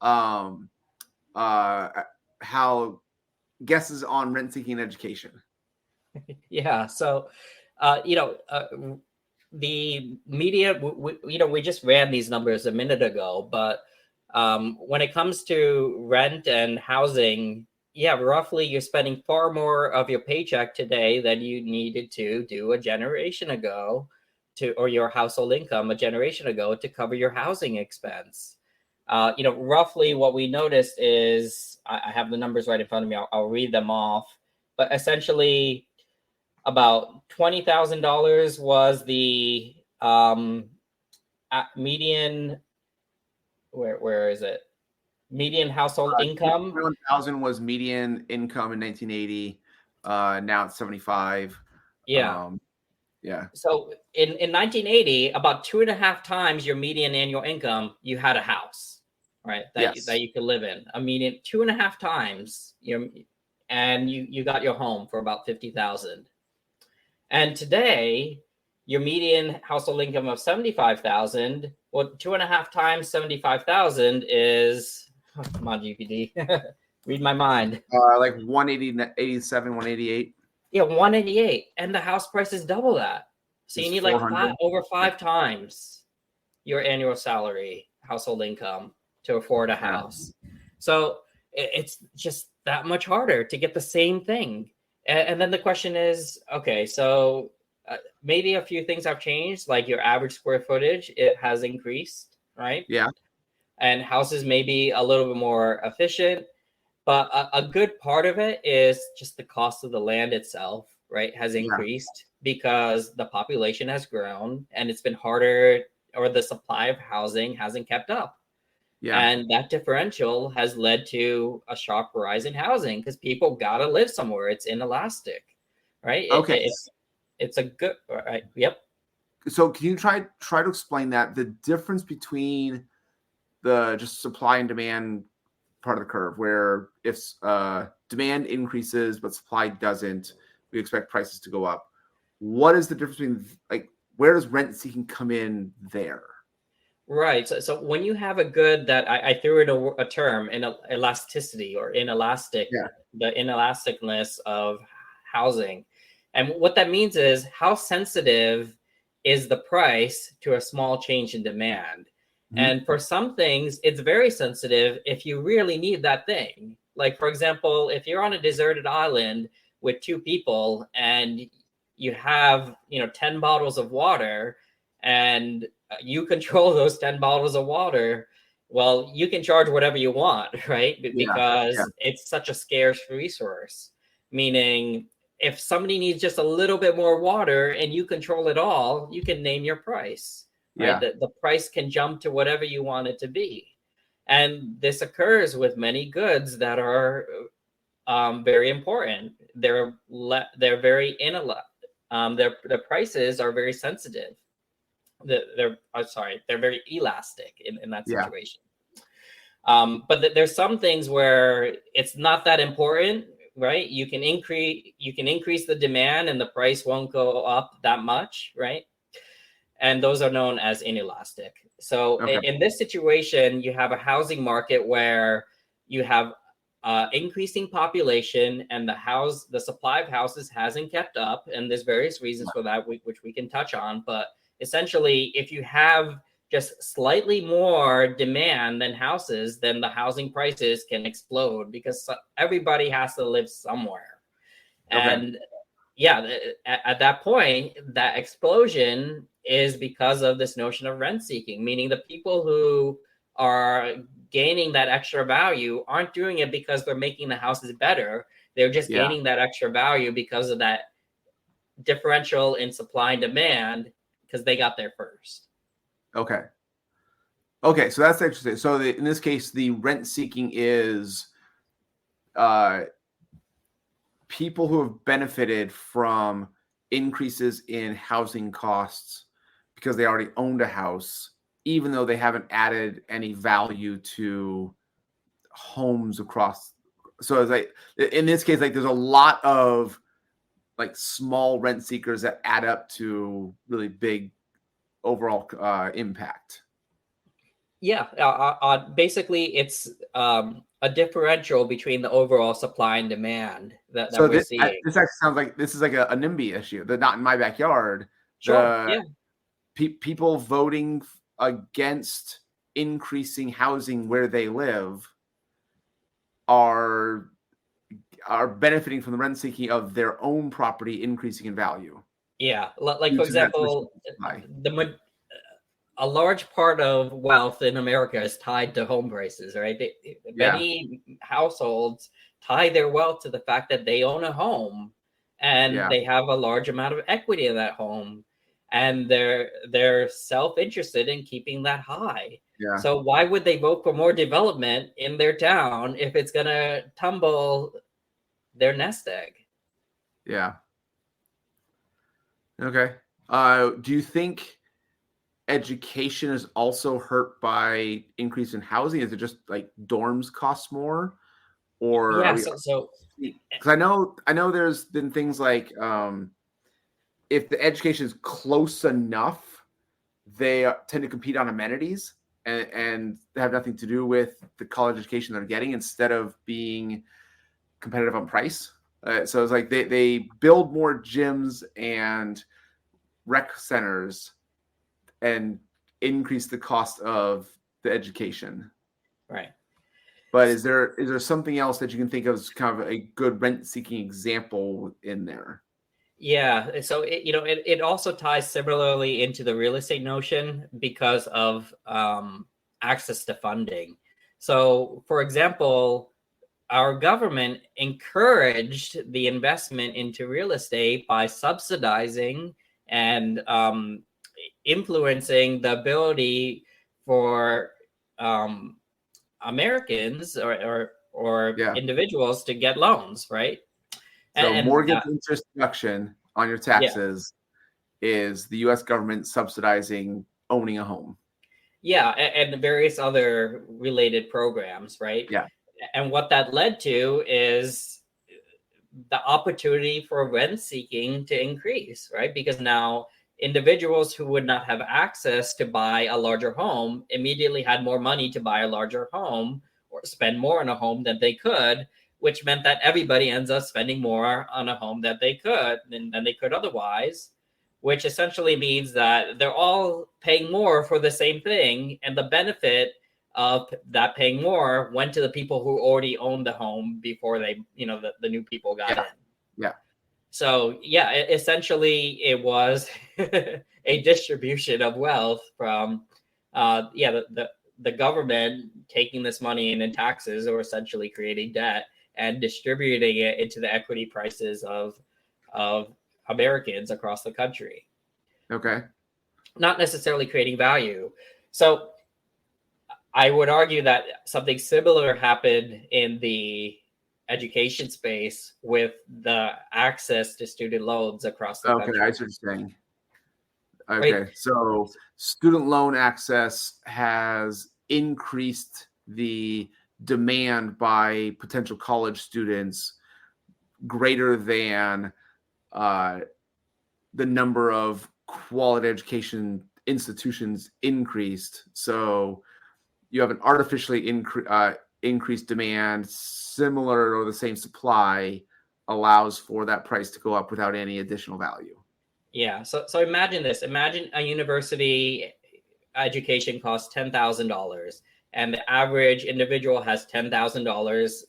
how guesses on rent seeking education. Yeah. So, the media, we just ran these numbers a minute ago, but when it comes to rent and housing, roughly you're spending far more of your paycheck today than you needed to do a generation ago or your household income a generation ago to cover your housing expense. Roughly what we noticed is, I have the numbers right in front of me. I'll read them off, but essentially about $20,000 was the median. Where is it? Median household income. 21,000 was median income in 1980. Now it's 75. Yeah. So in 1980, about 2.5 times your median annual income, you had a house, right? That you could live in. A median 2.5 times and you got your home for about 50,000. And today, your median household income of 75,000. Well, 2.5 times 75,000 is, come on, GPD, read my mind. Like 187, 188. Yeah, 188, and the house price is double that. So you need like over 5 times your annual salary, household income to afford a house. So it's just that much harder to get the same thing. And then the question is, okay, so maybe a few things have changed, like your average square footage, it has increased, right? Yeah. And houses may be a little bit more efficient, but a good part of it is just the cost of the land itself, right, has increased because the population has grown and it's been harder, or the supply of housing hasn't kept up. Yeah. And that differential has led to a sharp rise in housing because people got to live somewhere. It's inelastic, right? Okay. It's a good, right? Yep. So can you try to explain that, the difference between the just supply and demand part of the curve, where if demand increases but supply doesn't, we expect prices to go up. What is the difference between, like, where does rent seeking come in there? Right. So when you have a good that I threw in a term, in elasticity or inelastic, the inelasticness of housing. And what that means is how sensitive is the price to a small change in demand. And for some things, it's very sensitive if you really need that thing. Like, for example, if you're on a deserted island with two people and you have, 10 bottles of water and you control those 10 bottles of water, well, you can charge whatever you want, right? Because it's such a scarce resource. Meaning, if somebody needs just a little bit more water and you control it all, you can name your price. Right? The price can jump to whatever you want it to be. And this occurs with many goods that are very important. They're very their prices are very sensitive. They're very elastic in that situation. But there's some things where it's not that important, right? You can increase the demand and the price won't go up that much, right? And those are known as inelastic. So in this situation, you have a housing market where you have increasing population and the supply of houses hasn't kept up. And there's various reasons for that, which we can touch on. But essentially, if you have just slightly more demand than houses, then the housing prices can explode because everybody has to live somewhere. And at that point, that explosion is because of this notion of rent seeking, meaning the people who are gaining that extra value aren't doing it because they're making the houses better. They're just gaining that extra value because of that differential in supply and demand because they got there first. Okay, so that's interesting. So in this case, the rent seeking is people who have benefited from increases in housing costs because they already owned a house, even though they haven't added any value to homes across. So it's like, in this case, like there's a lot of like small rent seekers that add up to really big overall impact. Basically it's a differential between the overall supply and demand that we're seeing. This actually sounds like this is like a NIMBY issue. They're not in my backyard. Sure. People voting against increasing housing where they live are benefiting from the rent seeking of their own property increasing in value. Yeah, like for example, a large part of wealth in America is tied to home prices, right? Many households tie their wealth to the fact that they own a home and they have a large amount of equity in that home, and they're self-interested in keeping that high. Yeah. So why would they vote for more development in their town if it's gonna tumble their nest egg? Yeah. Okay. Do you think education is also hurt by increase in housing? Is it just like dorms cost more, or because I know there's been things like if the education is close enough, they tend to compete on amenities and have nothing to do with the college education they're getting instead of being competitive on price. So it's like they build more gyms and rec centers and increase the cost of the education. Right. But is there something else that you can think of as kind of a good rent-seeking example in there? Yeah. So it also ties similarly into the real estate notion because of access to funding. So, for example, our government encouraged the investment into real estate by subsidizing and influencing the ability for Americans or individuals to get loans, right? So mortgage interest deduction on your taxes is the U.S. government subsidizing owning a home. Yeah, and various other related programs, right? Yeah. And what that led to is the opportunity for rent seeking to increase, right? Because now individuals who would not have access to buy a larger home immediately had more money to buy a larger home or spend more on a home than they could, which meant that everybody ends up spending more on a home that they could than they could otherwise, which essentially means that they're all paying more for the same thing, and the benefit of that paying more went to the people who already owned the home before they, the new people got in. Yeah. So yeah, essentially it was a distribution of wealth from, the government taking this money in taxes, or essentially creating debt and distributing it into the equity prices of Americans across the country. Okay. Not necessarily creating value. So I would argue that something similar happened in the education space with the access to student loans across the country. Okay, I see what you're saying. Okay, right. So student loan access has increased the demand by potential college students greater than the number of quality education institutions increased. So you have an artificially increased demand, similar or the same supply allows for that price to go up without any additional value. Yeah. So imagine this. Imagine a university education costs $10,000, and the average individual has $10,000,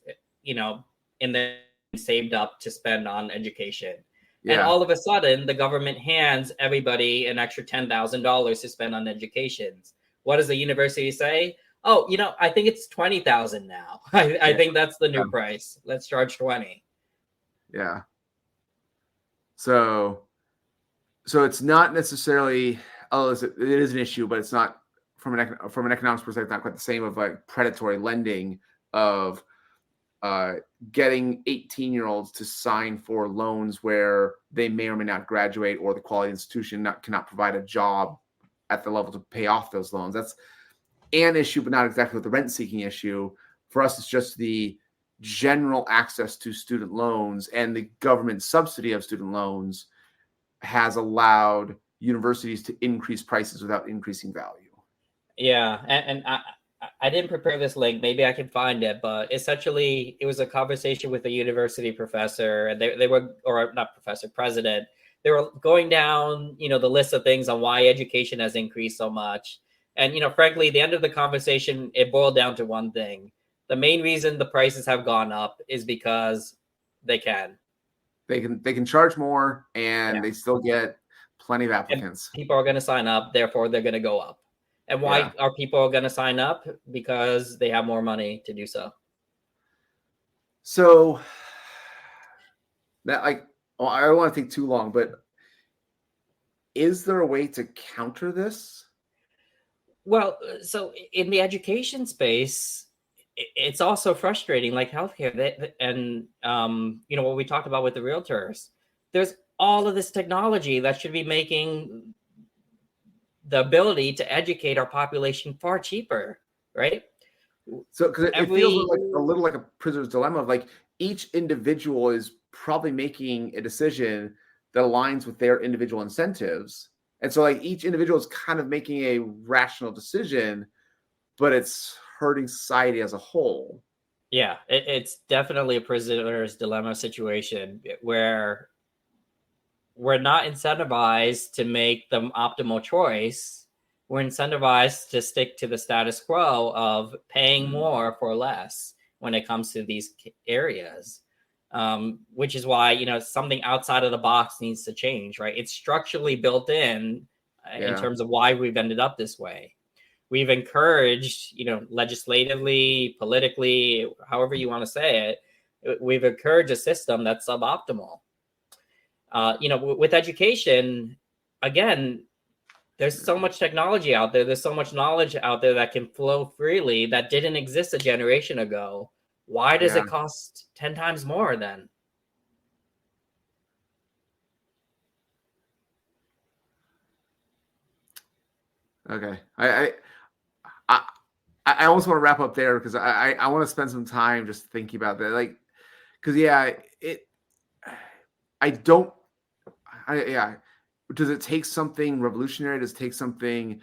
in their saved up to spend on education. Yeah. And all of a sudden, the government hands everybody an extra $10,000 to spend on education. What does the university say? Oh, I think it's $20,000 now. I think that's the new price. Let's charge 20. Yeah. So it's not necessarily, it is an issue, but it's not from an economics perspective, not quite the same of like predatory lending of getting 18-year-olds to sign for loans where they may or may not graduate, or the quality institution cannot provide a job at the level to pay off those loans. That's an issue, but not exactly with the rent-seeking issue. For us, it's just the general access to student loans, and the government subsidy of student loans has allowed universities to increase prices without increasing value. Yeah, and I didn't prepare this link. Maybe I can find it, but essentially it was a conversation with a university professor, and they were, or not professor, president. They were going down, the list of things on why education has increased so much. And, frankly, the end of the conversation, it boiled down to one thing. The main reason the prices have gone up is because they can. They can charge more, and they still get plenty of applicants. And people are going to sign up, therefore they're going to go up. And why are people going to sign up? Because they have more money to do so. So that I don't want to take too long, but is there a way to counter this? Well, so in the education space, it's also frustrating, like healthcare, and what we talked about with the realtors. There's all of this technology that should be making the ability to educate our population far cheaper, right? So, because it feels like a little like a prisoner's dilemma of like each individual is probably making a decision that aligns with their individual incentives. And so like each individual is kind of making a rational decision, but it's hurting society as a whole. Yeah, it's definitely a prisoner's dilemma situation where we're not incentivized to make the optimal choice. We're incentivized to stick to the status quo of paying more for less when it comes to these areas, which is why, something outside of the box needs to change, right? It's structurally built in terms of why we've ended up this way. We've encouraged, legislatively, politically, however you want to say it, we've encouraged a system that's suboptimal. With education, again, there's so much technology out there. There's so much knowledge out there that can flow freely that didn't exist a generation ago. Why does it cost 10 times more then? Okay. I almost want to wrap up there because I want to spend some time just thinking about that. Like, because does it take something revolutionary? Does it take something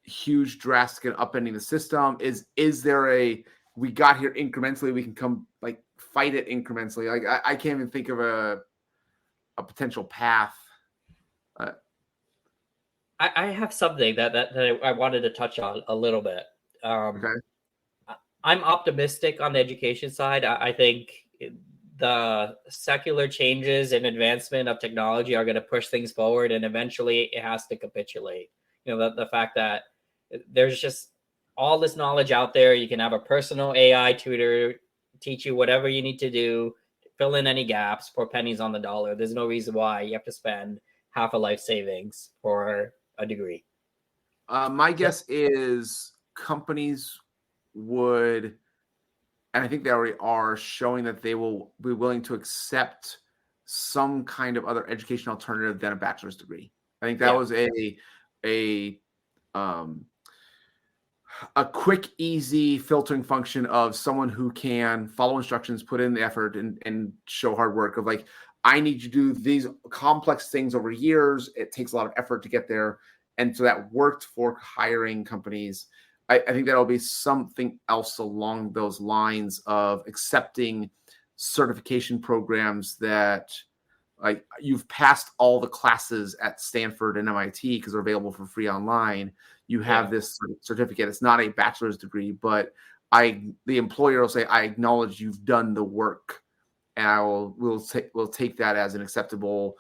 huge, drastic, and upending the system? Is there we got here incrementally, we can come like fight it incrementally? Like I can't even think of a potential path. I have something that I wanted to touch on a little bit. Okay. I'm optimistic on the education side. I think the secular changes and advancement of technology are going to push things forward, and eventually it has to capitulate. The fact that there's just all this knowledge out there. You can have a personal AI tutor teach you whatever you need to do, fill in any gaps for pennies on the dollar. There's no reason why you have to spend half a life savings for a degree. My guess is companies would, and I think they already are, showing that they will be willing to accept some kind of other education alternative than a bachelor's degree. I think that was a quick, easy filtering function of someone who can follow instructions, put in the effort, and show hard work. Of like, I need to do these complex things over years. It takes a lot of effort to get there. And so that worked for hiring companies. I think that'll be something else along those lines of accepting certification programs that, like, you've passed all the classes at Stanford and MIT because they're available for free online. You have this certificate. It's not a bachelor's degree, but the employer will say, I acknowledge you've done the work, and we'll take that as an acceptable,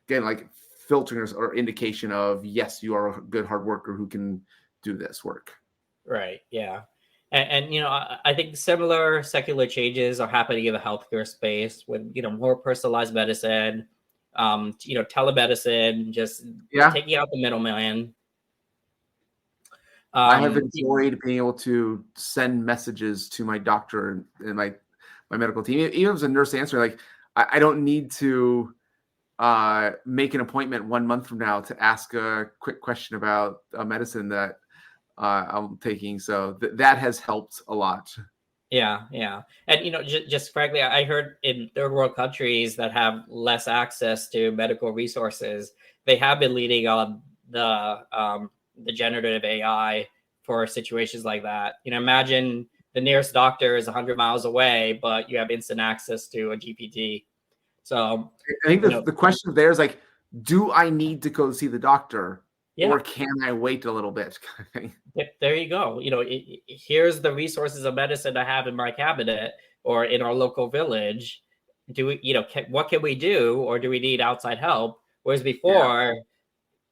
again, like filtering or indication of, yes, you are a good hard worker who can do this work. Right. Yeah. And I think similar secular changes are happening in the healthcare space with, more personalized medicine, telemedicine, just taking out the middleman. I have enjoyed being able to send messages to my doctor and my medical team. Even if it was a nurse answer, like, I don't need to make an appointment 1 month from now to ask a quick question about a medicine that I'm taking. So that has helped a lot. Yeah. And, just frankly, I heard in third world countries that have less access to medical resources, they have been leading on the generative AI for situations like that. Imagine the nearest doctor is 100 miles away, but you have instant access to a GPT. So I think the question there is like, do I need to go see the doctor? Yeah. Or can I wait a little bit? There you go. Here's the resources of medicine I have in my cabinet or in our local village. Do we, what can we do, or do we need outside help? Whereas before,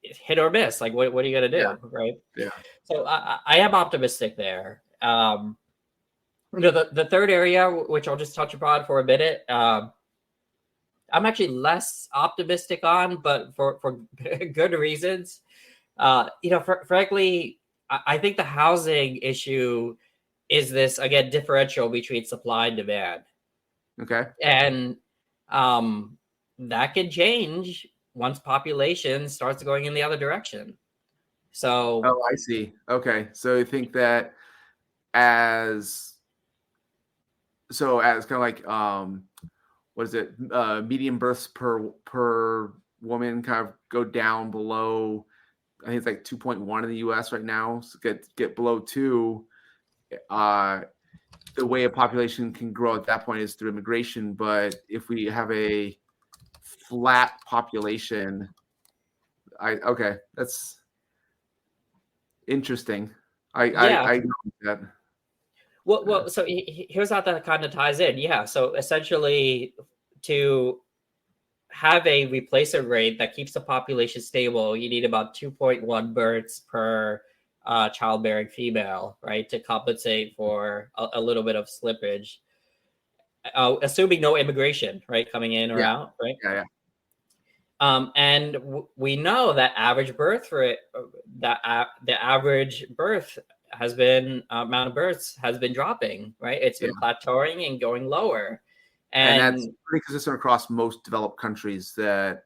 hit or miss. Like, what are you going to do, right? Yeah. So I am optimistic there. The third area, which I'll just touch upon for a minute, I'm actually less optimistic on, but for good reasons. Frankly, I think the housing issue is this, again, differential between supply and demand. Okay. And that can change once population starts going in the other direction. So. Oh, I see. Okay. So you think that as kind of like, what is it? Median births per woman kind of go down below, I think it's like 2.1 in the US right now. So get below 2. The way a population can grow at that point is through immigration. But if we have a flat population, that's interesting. I know that. Well, so here's how that kind of ties in. Yeah. So essentially, to have a replacement rate that keeps the population stable, you need about 2.1 births per childbearing female, right, to compensate for a little bit of slippage, assuming no immigration, right, coming in or out, right? Yeah. And we know that average birth rate, the average birth has been amount of births has been dropping, right? It's been plateauing and going lower. And that's pretty consistent across most developed countries, that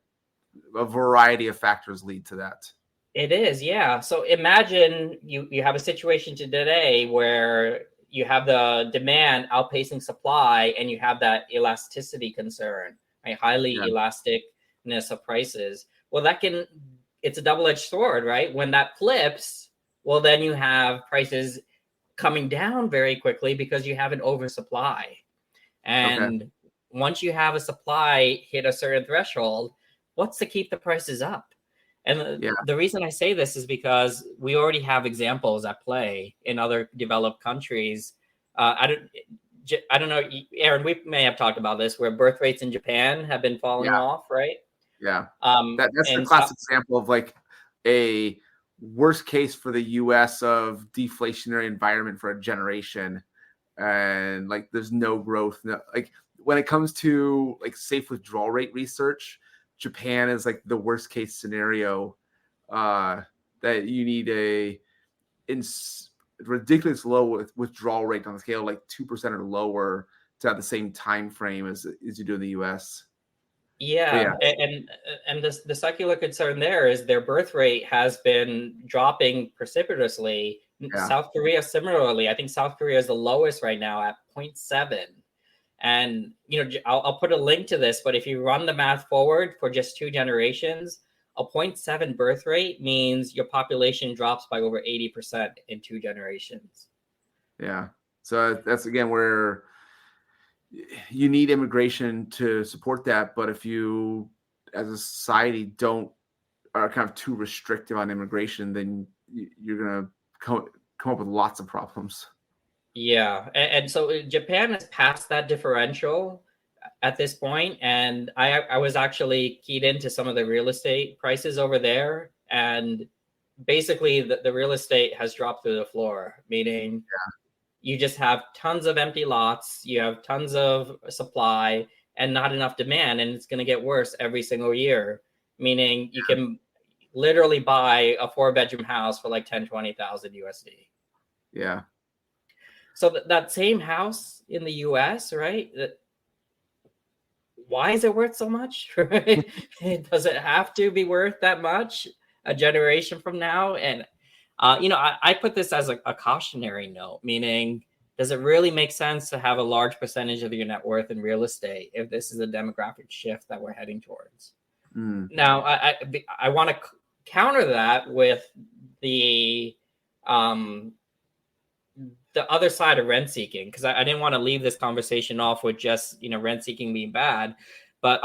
a variety of factors lead to that. It is, yeah. So imagine you have a situation today where you have the demand outpacing supply, and you have that elasticity concern, right? Highly elasticness of prices. Well, it's a double-edged sword, right? When that flips, well, then you have prices coming down very quickly because you have an oversupply. And once you have a supply hit a certain threshold, what's to keep the prices up? And the reason I say this is because we already have examples at play in other developed countries. I don't know, Aaron, we may have talked about this, where birth rates in Japan have been falling off, right? Yeah. That's the classic example of like a worst case for the US of deflationary environment for a generation. And like there's no growth. Like when it comes to like safe withdrawal rate research, Japan is like the worst case scenario, that you need a ridiculous low withdrawal rate on the scale, like 2% or lower, to have the same time frame as you do in the US. Yeah. And the secular concern there is their birth rate has been dropping precipitously. South Korea similarly. I think South Korea is the lowest right now at 0.7. And, I'll put a link to this, but if you run the math forward for just 2 generations, a 0.7 birth rate means your population drops by over 80% in 2 generations. Yeah. So that's, again, where you need immigration to support that. But if you, as a society, are kind of too restrictive on immigration, then you're going to come up with lots of problems. Yeah. And so Japan has passed that differential at this point. And I was actually keyed into some of the real estate prices over there. And basically the real estate has dropped through the floor, meaning you just have tons of empty lots, you have tons of supply and not enough demand. And it's going to get worse every single year, meaning you can literally buy a 4-bedroom house for like 10,000-20,000 USD. Yeah. So that same house in the US, right? Why is it worth so much? Right? Does it have to be worth that much a generation from now? And, I put this as a cautionary note, meaning, does it really make sense to have a large percentage of your net worth in real estate if this is a demographic shift that we're heading towards? Now, I want to counter that with the other side of rent seeking, because I didn't want to leave this conversation off with just rent seeking being bad, but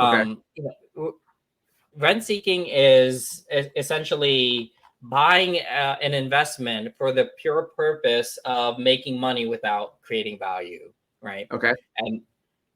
rent seeking is essentially buying an investment for the pure purpose of making money without creating value, right? Okay.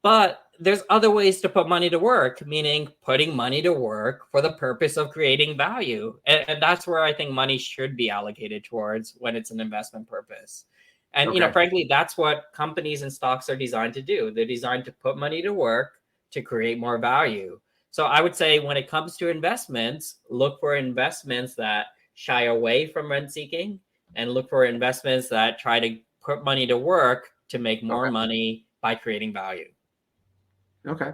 But there's other ways to put money to work, meaning putting money to work for the purpose of creating value, and that's where I think money should be allocated towards when it's an investment purpose. And, frankly, that's what companies and stocks are designed to do. They're designed to put money to work to create more value. So I would say when it comes to investments, look for investments that shy away from rent seeking, and look for investments that try to put money to work to make more money by creating value. Okay.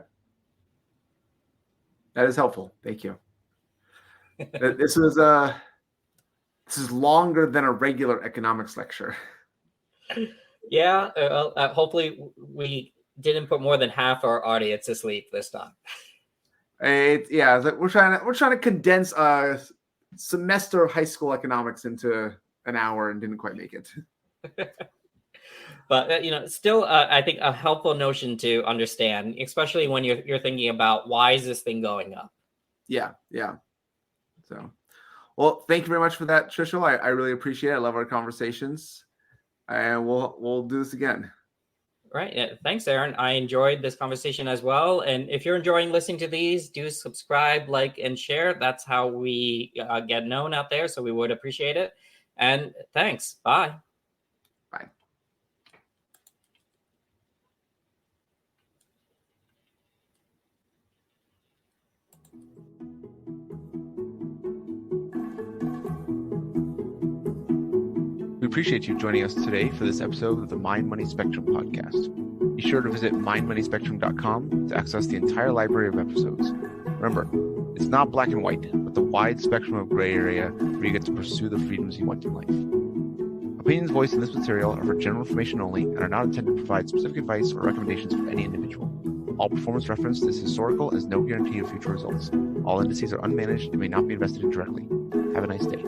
That is helpful. Thank you. This is longer than a regular economics lecture. Yeah. Hopefully we didn't put more than half our audience to sleep this time. We're trying to condense a semester of high school economics into an hour and didn't quite make it. But still, I think a helpful notion to understand, especially when you're thinking about why is this thing going up. Yeah. So, well, thank you very much for that, Trishul. I really appreciate it. I love our conversations, and we'll do this again. Right. Thanks, Aaron. I enjoyed this conversation as well. And if you're enjoying listening to these, do subscribe, like, and share. That's how we get known out there. So we would appreciate it. And thanks. Bye. Bye. We appreciate you joining us today for this episode of the Mind Money Spectrum podcast. Be sure to visit mindmoneyspectrum.com to access the entire library of episodes. Remember, it's not black and white, but the wide spectrum of gray area where you get to pursue the freedoms you want in life. Opinions voiced in this material are for general information only and are not intended to provide specific advice or recommendations for any individual. All performance referenced is historical and is no guarantee of future results. All indices are unmanaged and may not be invested in directly. Have a nice day.